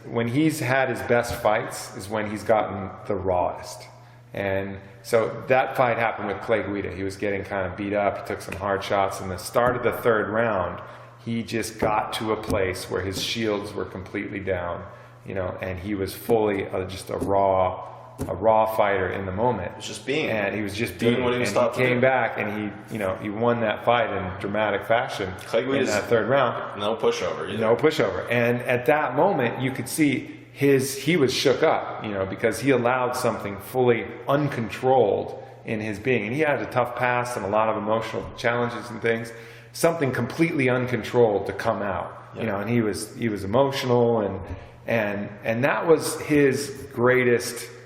when he's had his best fights is when he's gotten the rawest. And so that fight happened with Clay Guida. He was getting kind of beat up. He took some hard shots. In the start of the third round, he just got to a place where his shields were completely down, you know, and he was fully just a raw fighter in the moment. He was just being. And he was just doing what he was taught to do. He came back and he won that fight in dramatic fashion in that third round. No pushover either. No pushover. And at that moment, you could see he was shook up, you know, because he allowed something fully uncontrolled in his being. And he had a tough past and a lot of emotional challenges and things. Something completely uncontrolled to come out, you know, and he was emotional and that was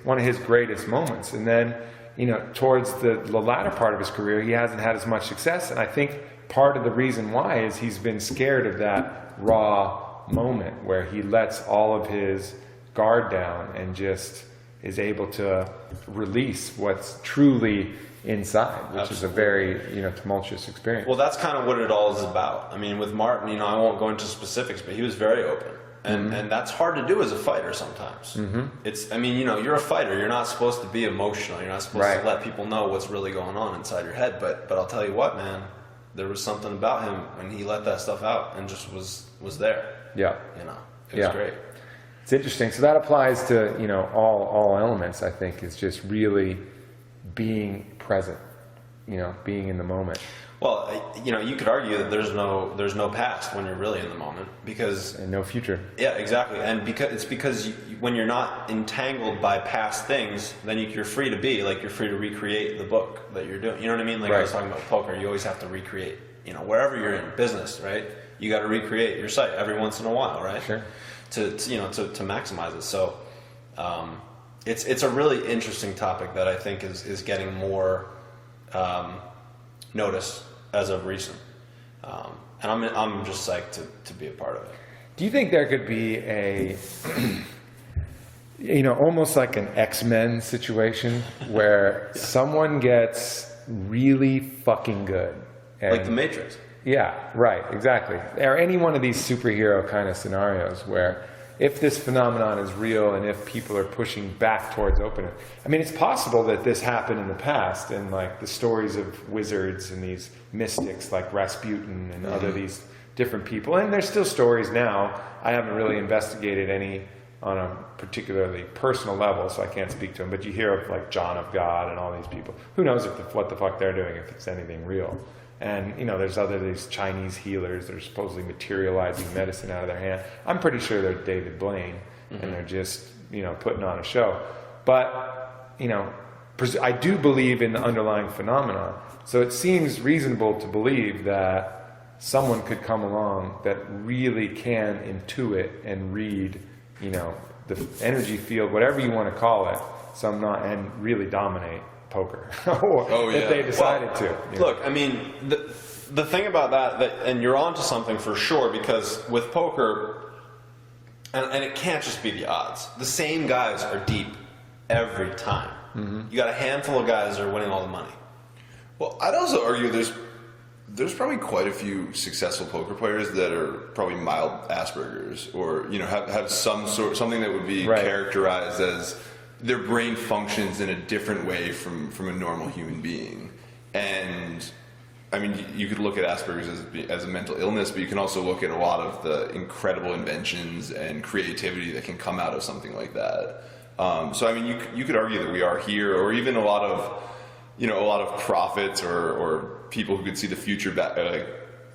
one of his greatest moments. And then, you know, towards the latter part of his career, he hasn't had as much success. And I think part of the reason why is he's been scared of that raw moment where he lets all of his guard down and just is able to release what's truly inside, which is a very, you know, tumultuous experience. Well, that's kind of what it all is about. I mean, with Martin, you know, I won't go into specifics, but he was very open. And that's hard to do as a fighter sometimes. Mm-hmm. I mean, you know, you're a fighter. You're not supposed to be emotional. You're not supposed to let people know what's really going on inside your head. But I'll tell you what, man, there was something about him when he let that stuff out and just was there. Yeah. You know, it was great. It's interesting. So that applies to, you know, all elements, I think, is just really being present, you know, being in the moment. Well, you know, you could argue that there's no past when you're really in the moment, because and no future. Yeah, exactly. And because when you're not entangled by past things, then you're free to be like, you're free to recreate the book that you're doing. You know what I mean? Like I was talking about poker, you always have to recreate. You know, wherever you're in business, right? You got to recreate your site every once in a while, right? Sure. To maximize it. So, it's a really interesting topic that I think is getting more notice as of recent, and I'm just psyched to be a part of it. Do you think there could be a, almost like an X-Men situation where someone gets really fucking good? Like the Matrix. Yeah, right, exactly. Or any one of these superhero kind of scenarios where if this phenomenon is real and if people are pushing back towards openness. I mean, it's possible that this happened in the past, and like the stories of wizards and these mystics like Rasputin and other these different people, and there's still stories now. I haven't really investigated any on a particularly personal level, so I can't speak to them, but you hear of like John of God and all these people. Who knows what the fuck they're doing, if it's anything real. And, there's these Chinese healers that are supposedly materializing medicine out of their hand. I'm pretty sure they're David Blaine, and they're just, putting on a show. But, I do believe in the underlying phenomenon. So it seems reasonable to believe that someone could come along that really can intuit and read, the energy field, whatever you want to call it, and really dominate poker. If they decided to. Look, I mean, the thing about that, and you're onto something for sure, because with poker, and it can't just be the odds. The same guys are deep every time. You got a handful of guys that are winning all the money. Well, I'd also argue there's probably quite a few successful poker players that are probably mild Asperger's, or have something that would be characterized as their brain functions in a different way from a normal human being. And I mean, you could look at Asperger's as a mental illness, but you can also look at a lot of the incredible inventions and creativity that can come out of something like that. So I mean, you could argue that we are here, or even a lot of prophets or people who could see the future back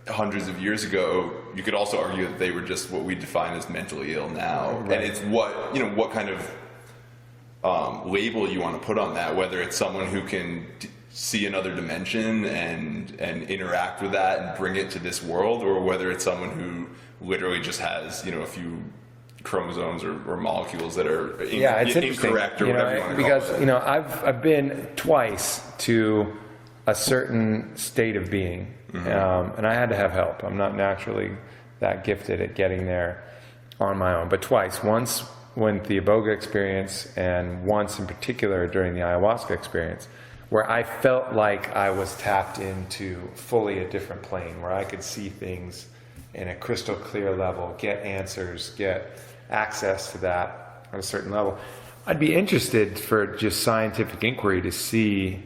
hundreds of years ago. You could also argue that they were just what we define as mentally ill now, and it's what kind of label you want to put on that, whether it's someone who can see another dimension and interact with that and bring it to this world, or whether it's someone who literally just has a few chromosomes or molecules that are incorrect, or whatever you want to call it. Because I've been twice to a certain state of being, and I had to have help. I'm not naturally that gifted at getting there on my own, but twice. Once when the Iboga experience, and once in particular during the ayahuasca experience, where I felt like I was tapped into fully a different plane, where I could see things in a crystal clear level, get answers, get access to that on a certain level. I'd be interested for just scientific inquiry to see,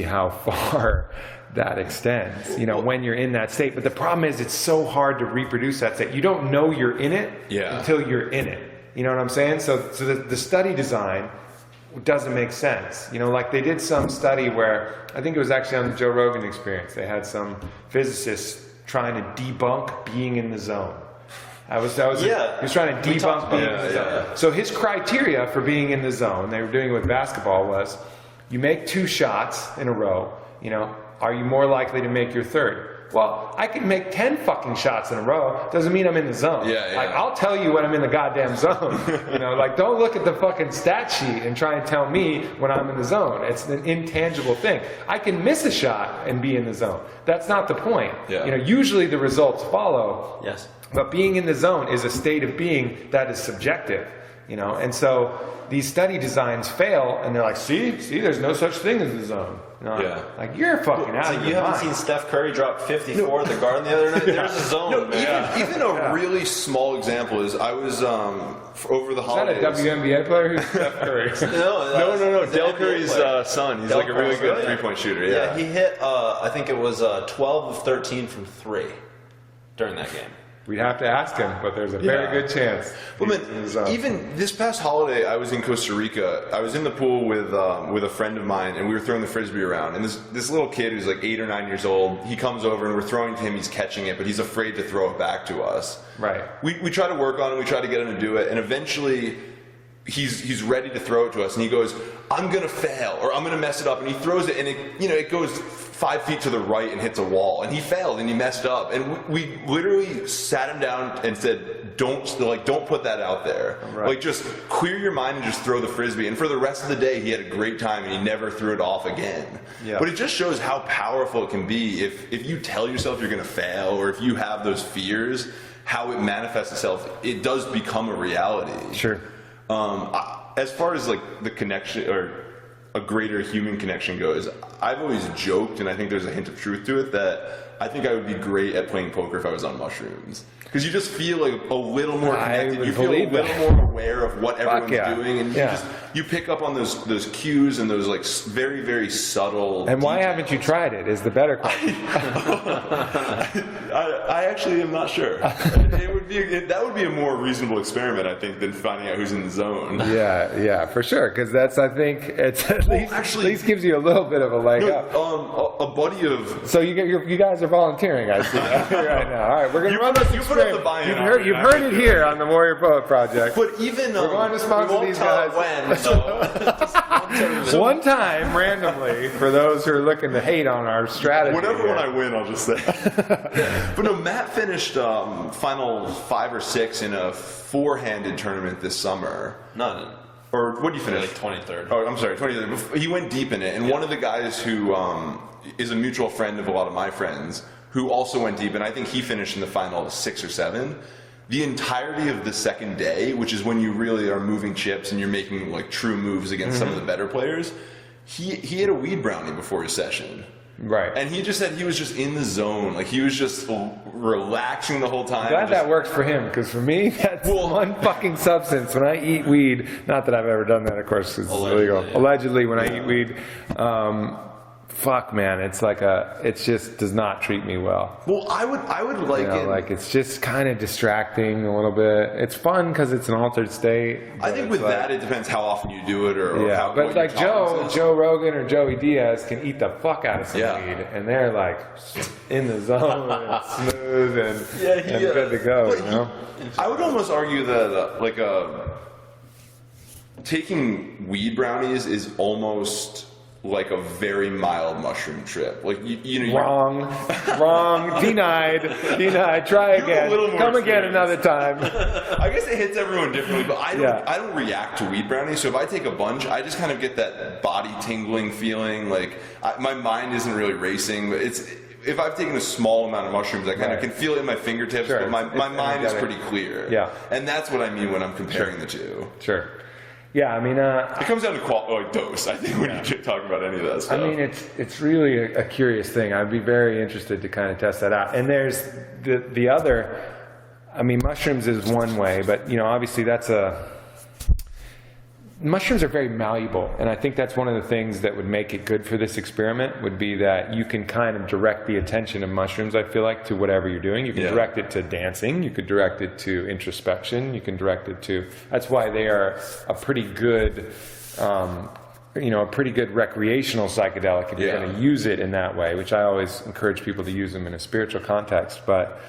how far that extends, when you're in that state. But the problem is it's so hard to reproduce that state. You don't know you're in it until you're in it. You know what I'm saying? So the study design doesn't make sense. Like they did some study where, I think it was actually on the Joe Rogan Experience, they had some physicists trying to debunk being in the zone. He was trying to debunk being in the zone. So his criteria for being in the zone, they were doing it with basketball, was you make 2 shots in a row, are you more likely to make your third? Well, I can make 10 fucking shots in a row. Doesn't mean I'm in the zone. Like, I'll tell you when I'm in the goddamn zone. Don't look at the fucking stat sheet and try and tell me when I'm in the zone. It's an intangible thing. I can miss a shot and be in the zone. That's not the point. Usually the results follow. Yes. But being in the zone is a state of being that is subjective. And so these study designs fail, and they're like, see, there's no such thing as the zone. Like, you're fucking out of your You haven't mind. seen Steph Curry drop 54 at the Garden the other night? There's a zone, man. Even a really small example is, I was over the holidays. Is that a WNBA player? Who's Steph Curry? No. Del Curry's son. He's like a really good three-point shooter. Yeah, he hit, I think it was 12 of 13 from 3 during that game. We'd have to ask him, but there's a very good chance. Well, man, even this past holiday, I was in Costa Rica. I was in the pool with a friend of mine, and we were throwing the frisbee around. And this little kid who's like 8 or 9 years old, he comes over, and we're throwing to him. He's catching it, but he's afraid to throw it back to us. Right. We try to work on it. We try to get him to do it, and eventually, he's ready to throw it to us, and he goes, "I'm gonna fail, or I'm gonna mess it up," and he throws it, and it goes 5 feet to the right and hits a wall, and he failed and he messed up, and we literally sat him down and said, don't put that out there. Right. Like, just clear your mind and just throw the frisbee. And for the rest of the day, he had a great time, and he never threw it off again. Yeah. But it just shows how powerful it can be if you tell yourself you're gonna fail, or if you have those fears, how it manifests itself. It does become a reality. Sure. As far as like the connection or a greater human connection goes, I've always joked, and I think there's a hint of truth to it, that I think I would be great at playing poker if I was on mushrooms. Because you just feel like a little more connected. You feel a little more aware of what everyone's doing, and you pick up on those cues and those like very, very subtle. And why haven't you tried it? Is the better question. I actually am not sure. That would be a more reasonable experiment, I think, than finding out who's in the zone. Yeah, for sure. Because that's, I think, it's at least gives you a little bit of a leg up. A buddy of. So you guys are volunteering, I see, right now. All right, we're gonna run this experiment. You've heard it here on the Warrior Poet Project. But even we're going to sponsor these guys. One time, randomly, for those who are looking to hate on our strategy. Whatever one I win, I'll just say. But no, Matt finished final 5 or 6 in a 4-handed tournament this summer. None. Or what did you finish? Like 23rd. Oh, I'm sorry, 23rd. He went deep in it, and one of the guys who is a mutual friend of a lot of my friends, who also went deep, and I think he finished in the final 6 or 7. The entirety of the second day, which is when you really are moving chips and you're making like true moves against some of the better players, he had a weed brownie before his session. Right. And he just said he was just in the zone. Like, he was just relaxing the whole time. Glad that works for him, because for me, that's one fucking substance. When I eat weed, not that I've ever done that, of course, it's illegal. Yeah. Allegedly, when I eat weed, fuck, man, it's like it just does not treat me well. Well, I would like it. Like, it's just kind of distracting a little bit. It's fun because it's an altered state. I think with that, it depends how often you do it, or how. But like Joe Rogan or Joey Diaz can eat the fuck out of some weed, and they're like in the zone and smooth and good to go. You know, I would almost argue that taking weed brownies is almost like a very mild mushroom trip. Like, you know, wrong, denied. Try again. Come again another time. I guess it hits everyone differently, but I don't react to weed brownies. So if I take a bunch, I just kind of get that body tingling feeling. Like, my mind isn't really racing, but if I've taken a small amount of mushrooms, I kind of can feel it in my fingertips, but my mind is pretty clear. Yeah. And that's what I mean when I'm comparing the two. Sure. Yeah, I mean, it comes down to dose, I think, when you talk about any of that stuff. I mean, it's really a curious thing. I'd be very interested to kind of test that out. And there's the other, I mean, mushrooms is one way, but, you know, obviously mushrooms are very malleable, and I think that's one of the things that would make it good for this experiment, would be that you can kind of direct the attention of mushrooms, I feel like, to whatever you're doing. You can direct it to dancing, you could direct it to introspection, you can direct it to, that's why they are a pretty good, a pretty good recreational psychedelic if you're going to use it in that way, which I always encourage people to use them in a spiritual context. But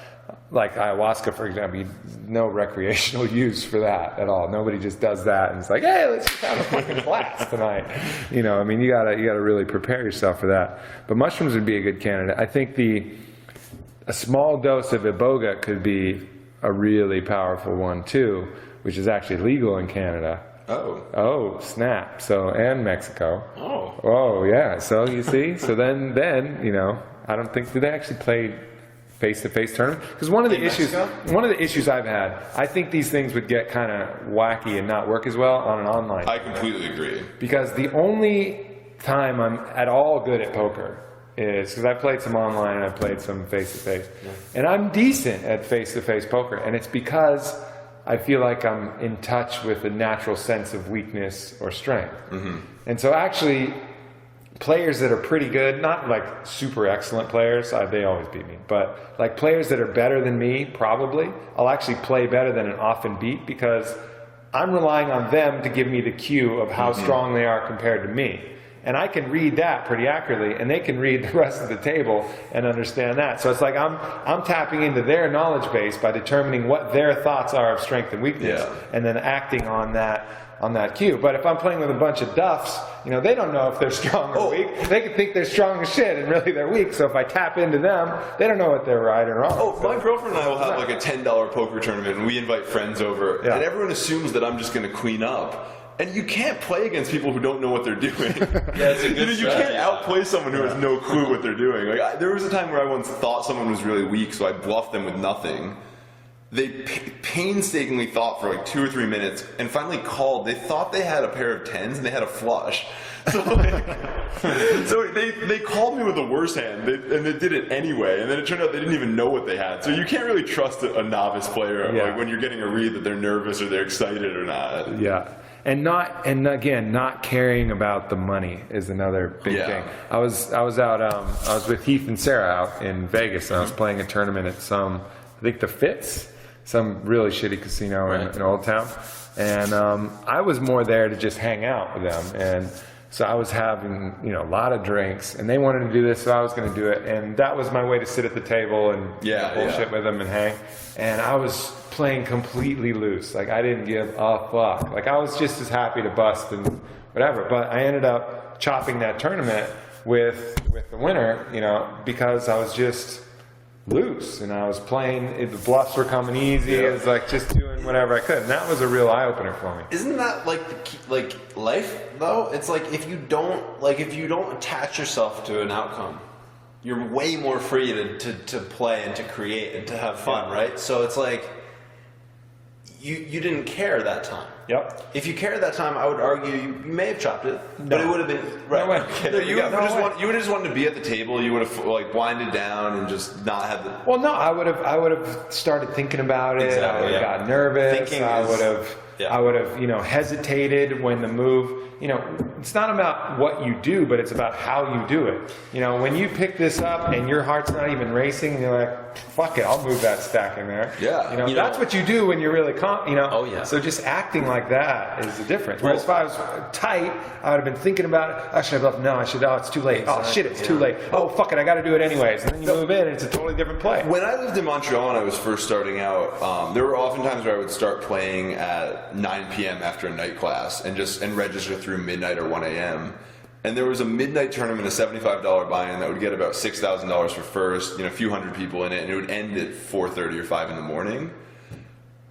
like ayahuasca, for example, no recreational use for that at all. Nobody just does that and it's like, hey, let's just have a fucking class tonight. You know, I mean, you gotta really prepare yourself for that. But mushrooms would be a good candidate. I think a small dose of iboga could be a really powerful one too, which is actually legal in Canada. Oh, snap. So, and Mexico. Oh, yeah. So you see, so then, you know, I don't think, do they actually play face-to-face tournament? Because one of the issues I've had, I think these things would get kind of wacky and not work as well on an online. I completely agree. Because the only time I'm at all good at poker is because I played some online and I played some face-to-face, and I'm decent at face-to-face poker, and it's because I feel like I'm in touch with a natural sense of weakness or strength. Mm-hmm. And so actually, players that are pretty good, not like super excellent players, they always beat me, but like players that are better than me, probably, I'll actually play better than an often beat because I'm relying on them to give me the cue of how strong they are compared to me. And I can read that pretty accurately, and they can read the rest of the table and understand that. So it's like I'm tapping into their knowledge base by determining what their thoughts are of strength and weakness, and then acting on that cue. But if I'm playing with a bunch of duffs, they don't know if they're strong or weak. They can think they're strong as shit, and really they're weak. So if I tap into them, they don't know what they're right or wrong. Oh, my girlfriend and I will have like a $10 poker tournament, and we invite friends over, and everyone assumes that I'm just going to queen up. And you can't play against people who don't know what they're doing. It's a good you can't outplay someone who has no clue what they're doing. Like there was a time where I once thought someone was really weak, so I bluffed them with nothing. They painstakingly thought for like 2 or 3 minutes, and finally called. They thought they had a pair of 10s, and they had a flush. So, so they called me with the worst hand, and they did it anyway. And then it turned out they didn't even know what they had. So you can't really trust a novice player like when you're getting a read that they're nervous or they're excited or not. Yeah. And again, not caring about the money is another big thing. I was out. I was with Heath and Sarah out in Vegas, and I was playing a tournament at I think the Fitz, some really shitty casino in Old Town, and I was more there to just hang out with them. And so I was having a lot of drinks, and they wanted to do this, so I was going to do it. And that was my way to sit at the table and bullshit with them and hang. And I was playing completely loose. Like I didn't give a fuck. Like I was just as happy to bust and whatever. But I ended up chopping that tournament with the winner, because I was just loose and I was playing. The bluffs were coming easy. I was like just doing whatever I could, and that was a real eye opener for me. Isn't that like the key, like life though? It's like if you don't attach yourself to an outcome, you're way more free to play and to create and to have fun, right? So it's like you didn't care that time. Yep. If you cared that time, I would argue you may have chopped it, but it would have been right. No way. Okay, You would have just wanted to be at the table. You would have like winded down and just not had the. Well, no, I would have started thinking about it. Exactly, I would have gotten nervous. I would have hesitated when the move. It's not about what you do, but it's about how you do it. When you pick this up and your heart's not even racing, you're like, fuck it, I'll move that stack in there. Yeah. That's what you do when you're really Oh yeah. So just acting like that is the difference. Whereas if I was tight, I would have been thinking about it. I should have left. No, I should. Oh, it's too late. Oh shit, it's too late. Oh fuck it, I got to do it anyways. And then you move in, and it's a totally different play. When I lived in Montreal and I was first starting out, there were often times where I would start playing at 9 p.m. after a night class and register through midnight or 1 a.m. And there was a midnight tournament, a $75 buy-in that would get about $6,000 for first, a few hundred people in it, and it would end at 4:30 or 5 in the morning.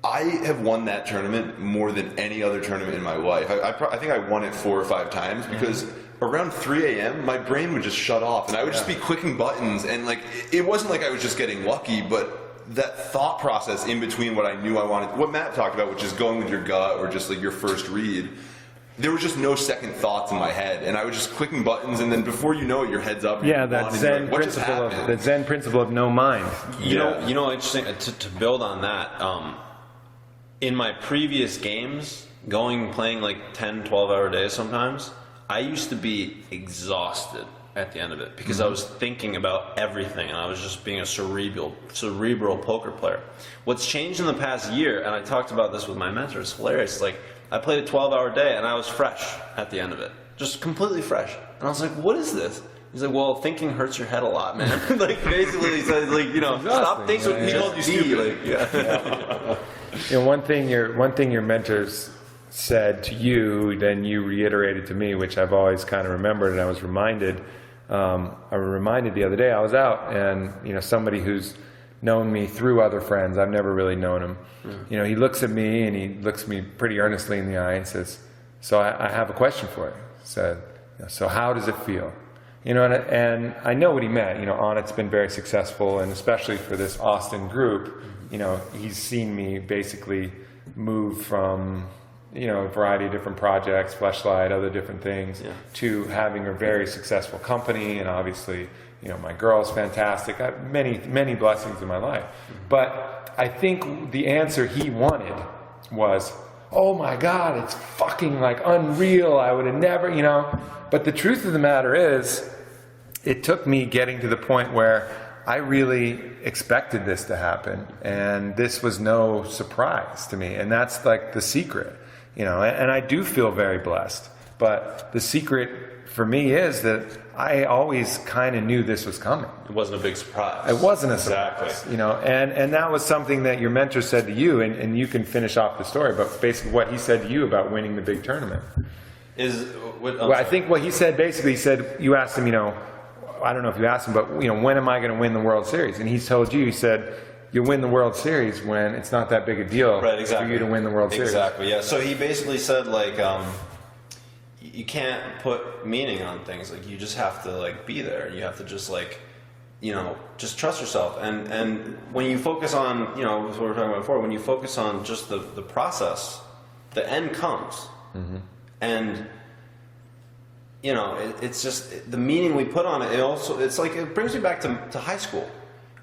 I have won that tournament more than any other tournament in my life. I think I won it 4 or 5 times because around 3 a.m. my brain would just shut off and I would just be clicking buttons, and like it wasn't like I was just getting lucky, but that thought process in between what I knew I wanted, what Matt talked about, which is going with your gut or just like your first read. There was just no second thoughts in my head, and I was just clicking buttons, and then before you know it, your head's up. Yeah, that Zen principle of no mind. You know, interesting to build on that. In my previous games, playing like 10, 12-hour days sometimes, I used to be exhausted at the end of it because I was thinking about everything, and I was just being a cerebral poker player. What's changed in the past year, and I talked about this with my mentor, it's hilarious. It's like I played a 12-hour day, and I was fresh at the end of it, just completely fresh. And I was like, "What is this?" He's like, "Well, thinking hurts your head a lot, man." Like basically, he says, like, stop thinking. He called you stupid. One thing your mentors said to you, then you reiterated to me, which I've always kind of remembered, and I was reminded. The other day I was out, and somebody who's known me through other friends, I've never really known him. He looks at me and he looks me pretty earnestly in the eye and says, "So I have a question for you." He said, "So how does it feel?" And I know what he meant. Onnit's been very successful, and especially for this Austin group, he's seen me basically move from a variety of different projects, Fleshlight, other different things, to having a very successful company, and obviously, my girl's fantastic. I have many blessings in my life. But I think the answer he wanted was, "Oh my God, it's fucking like unreal. I would have never, But the truth of the matter is, it took me getting to the point where I really expected this to happen, and this was no surprise to me. And that's like the secret, and I do feel very blessed. But the secret for me is that I always kind of knew this was coming. It wasn't a big surprise. It wasn't a surprise, Exactly. and that was something that your mentor said to you, and you can finish off the story, but basically what he said to you about winning the big tournament. Well, I think what he said, basically, he said, you asked him, I don't know if you asked him, but, when am I going to win the World Series? And he told you, he said, you'll win the World Series when it's not that big a deal right, exactly. for you to win the World Series. Exactly, yeah. So he basically said, like, you can't put meaning on things. Like, you just have to, like, be there. You have to just, like, just trust yourself. And when you focus on, what we were talking about before, when you focus on just the process, the end comes. Mm-hmm. And, it's just the meaning we put on it. It brings me back to high school.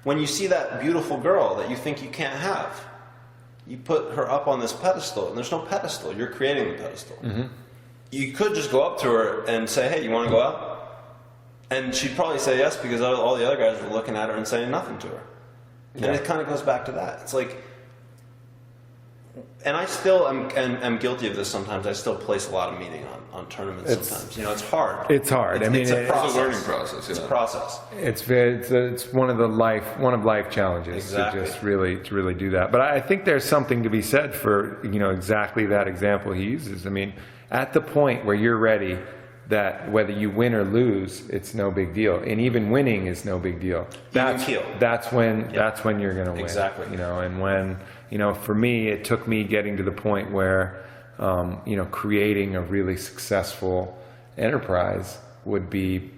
When you see that beautiful girl that you think you can't have, you put her up on this pedestal, and there's no pedestal. You're creating the pedestal. Mm-hmm. You could just go up to her and say, hey, you want to go out? And she'd probably say yes, because all the other guys were looking at her and saying nothing to her. Yeah. And it kind of goes back to that. It's like, and I still am guilty of this sometimes. I still place a lot of meaning on tournaments sometimes. It's hard. It's hard. It's a learning process. It's a process. It's one of life challenges exactly. to really do that. But I think there's something to be said for exactly that example he uses. I mean, at the point where you're ready, that whether you win or lose, it's no big deal, and even winning is no big deal. That's when you're going to win. Exactly. And when for me, it took me getting to the point where creating a really successful enterprise would be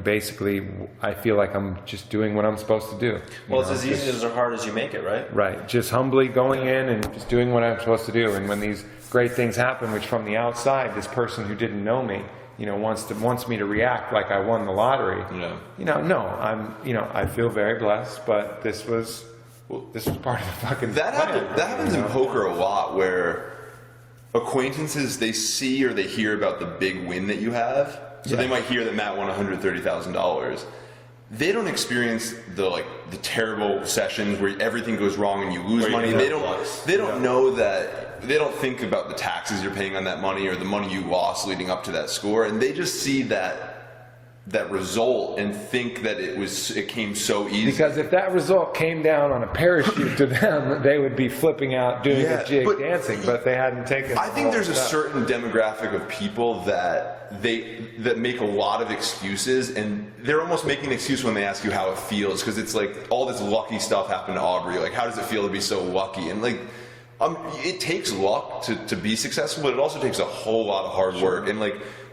basically I feel like I'm just doing what I'm supposed to do. Well, it's as easy as hard as you make it, right? Right. Just humbly going in and just doing what I'm supposed to do. And when these great things happen, which from the outside, this person who didn't know me, wants me to react like I won the lottery. Yeah. No, I feel very blessed, but this was part of the fucking that plan. That happens in poker a lot, where acquaintances, they see or they hear about the big win that you have. So they might hear that Matt won $130,000. They don't experience the terrible sessions where everything goes wrong and you lose money. They don't know that. They don't think about the taxes you're paying on that money or the money you lost leading up to that score, and they just see that result and think that it came so easy. Because if that result came down on a parachute to them, they would be flipping out, doing a jig, dancing, but they hadn't taken. I think there's a certain demographic of people that make a lot of excuses, and they're almost making an excuse when they ask you how it feels, because it's like all this lucky stuff happened to Aubrey. Like, how does it feel to be so lucky? And it takes luck to be successful, but it also takes a whole lot of hard work. And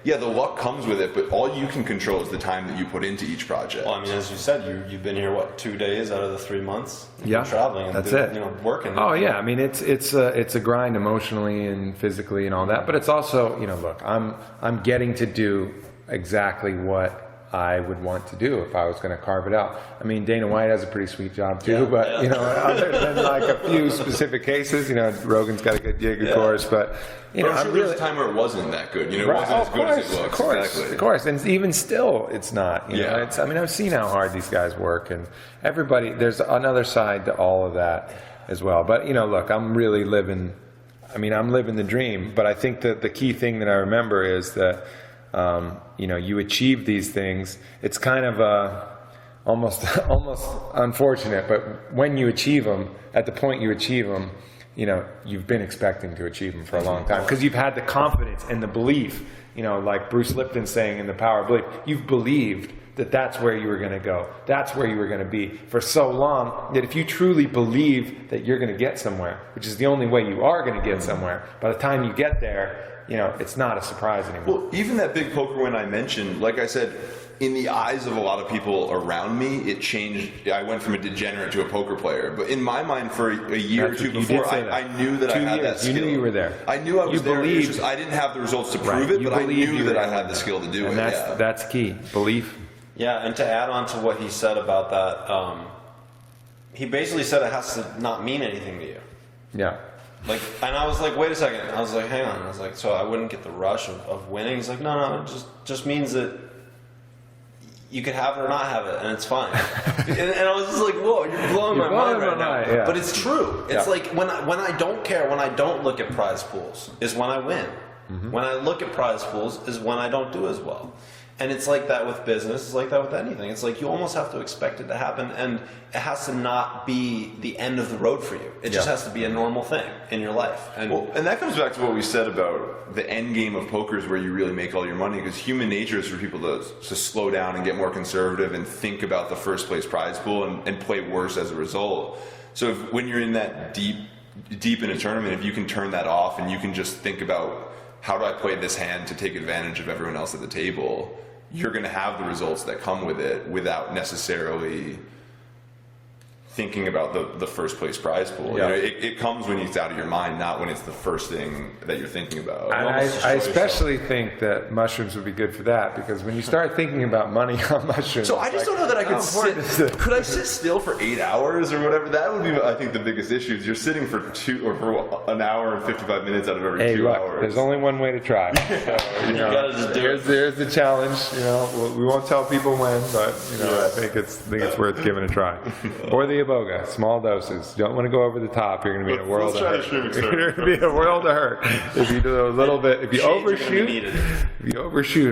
the luck comes with it, but all you can control is the time that you put into each project. Well, I mean, as you said, you've been here 2 days out of the 3 months. Yeah, traveling. And that's it. Working. Oh yeah, I mean it's a grind emotionally and physically and all that, but it's also look, I'm getting to do exactly what I would want to do if I was going to carve it out. I mean, Dana White has a pretty sweet job too, but other than a few specific cases, Rogan's got a good gig, of course, but I'm sure there's a time where it wasn't that good. It wasn't as good as it looks. Of course, and even still, it's not. I've seen how hard these guys work, and everybody. There's another side to all of that as well. But look, I'm really living. I'm living the dream. But I think that the key thing that I remember is that. You achieve these things. It's kind of almost unfortunate, but when you achieve them, at the point you achieve them, you've been expecting to achieve them for a long time because you've had the confidence and the belief. Like Bruce Lipton saying in The Power of Belief, you've believed that that's where you were going to go. That's where you were going to be for so long that if you truly believe that you're going to get somewhere, which is the only way you are going to get somewhere, by the time you get there, it's not a surprise anymore. Well, even that big poker win I mentioned, like I said, in the eyes of a lot of people around me, it changed. I went from a degenerate to a poker player. But in my mind, for a year or two before, I knew that I had that skill. You knew you were there. I knew I was there. It's just, I didn't have the results to prove it, but I knew that I had the skill to do it. And that's key. Belief. Yeah, and to add on to what he said about that, he basically said it has to not mean anything to you. Yeah. And I was like, wait a second. I was like, hang on. I was like, so I wouldn't get the rush of winning. He's like, no, it just means that you could have it or not have it, and it's fine. and I was just like, whoa, you're blowing my mind right now. Yeah. But it's true. It's like when I don't care, when I don't look at prize pools, is when I win. When I look at prize pools is when I don't do as well. And it's like that with business. It's like that with anything. It's like you almost have to expect it to happen, and it has to not be the end of the road for you. It just has to be a normal thing in your life. And that comes back to what we said about the end game of poker is where you really make all your money, because human nature is for people to slow down and get more conservative and think about the first place prize pool and play worse as a result. So when you're in that deep in a tournament, if you can turn that off and you can just think about how do I play this hand to take advantage of everyone else at the table, you're going to have the results that come with it without necessarily thinking about the first place prize pool. Yeah. You know, it comes when it's out of your mind, not when it's the first thing that you're thinking about. And I especially think that mushrooms would be good for that, because when you start thinking about money on mushrooms, So I just don't know that I could sit. Could I sit still for 8 hours or whatever? That would be, I think, the biggest issue. Is you're sitting for an hour and 55 minutes out of every 2 hours. There's only one way to try. So, you gotta just do it. There's the challenge. You know, we won't tell people when, but you know, I think it's worth giving a try. Or the iboga, small doses. You don't want to go over the top. You're going to be in a world of hurt. You're going to be in a world of hurt if you do a little bit. If you overshoot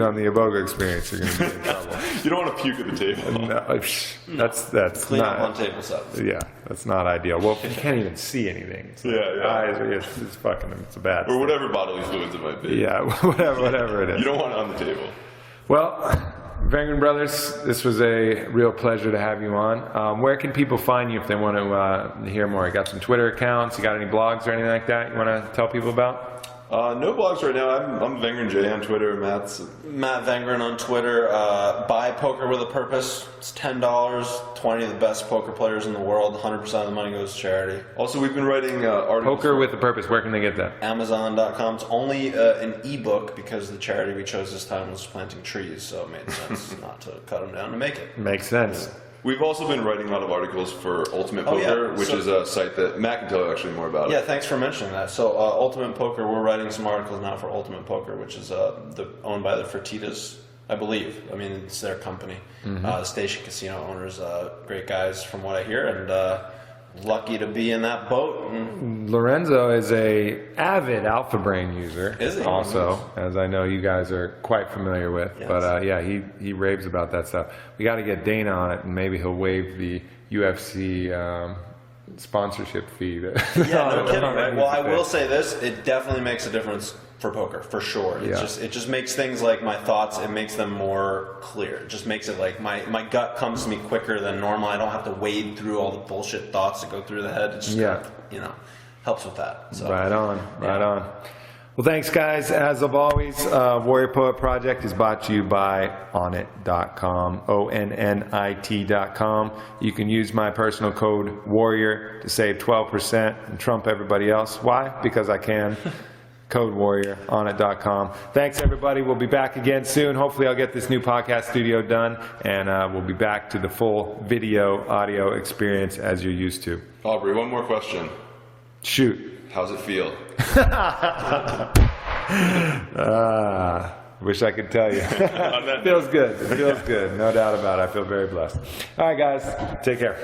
on the iboga experience, you're going to be in trouble. You don't want to puke at the table. No, that's Clean not up on table 7. Yeah, that's not ideal. Well, you can't even see anything. So it's fucking. It's a bad. Or whatever bodily fluids it might be. Yeah, whatever it is. You don't want it on the table. Well, Vengrin Brothers, this was a real pleasure to have you on. Where can people find you if they want to hear more? You got some Twitter accounts? You got any blogs or anything like that you want to tell people about? No blogs right now. I'm Vengrin J on Twitter. Matt Vengrin on Twitter. Buy Poker with a Purpose. It's $10. 20 of the best poker players in the world. 100% of the money goes to charity. Also, we've been writing articles. Poker with a Purpose. Where can they get that? Amazon.com. It's only an ebook because the charity we chose this time was planting trees, so it made sense not to cut them down to make it. Makes sense. We've also been writing a lot of articles for Ultimate Poker, which is a site that Matt can tell you actually more about. Yeah, thanks for mentioning that. So Ultimate Poker, we're writing some articles now for Ultimate Poker, which is owned by the Fertitas, I believe. I mean, it's their company. The Station Casino owners, great guys from what I hear, and lucky to be in that boat. Lorenzo is a avid Alpha Brain user. Is he? Also, as I know you guys are quite familiar with. Yes. But yeah, he raves about that stuff. We got to get Dana on it, and maybe he'll waive the UFC sponsorship fee. Yeah, no kidding, right? Well, I will say this: it definitely makes a difference for poker, for sure. It just makes things like my thoughts, it makes them more clear. It just makes it like my gut comes to me quicker than normal. I don't have to wade through all the bullshit thoughts that go through the head. It just helps with that. So, right on. Well, thanks, guys. As of always, Warrior Poet Project is brought to you by onnit.com, ONNIT.com. You can use my personal code WARRIOR to save 12% and trump everybody else. Why? Because I can. Code Warrior, onnit.com. Thanks, everybody. We'll be back again soon. Hopefully, I'll get this new podcast studio done, and we'll be back to the full video, audio experience as you're used to. Aubrey, one more question. Shoot. How's it feel? Wish I could tell you. Feels good. It feels good. No doubt about it. I feel very blessed. All right, guys. Take care.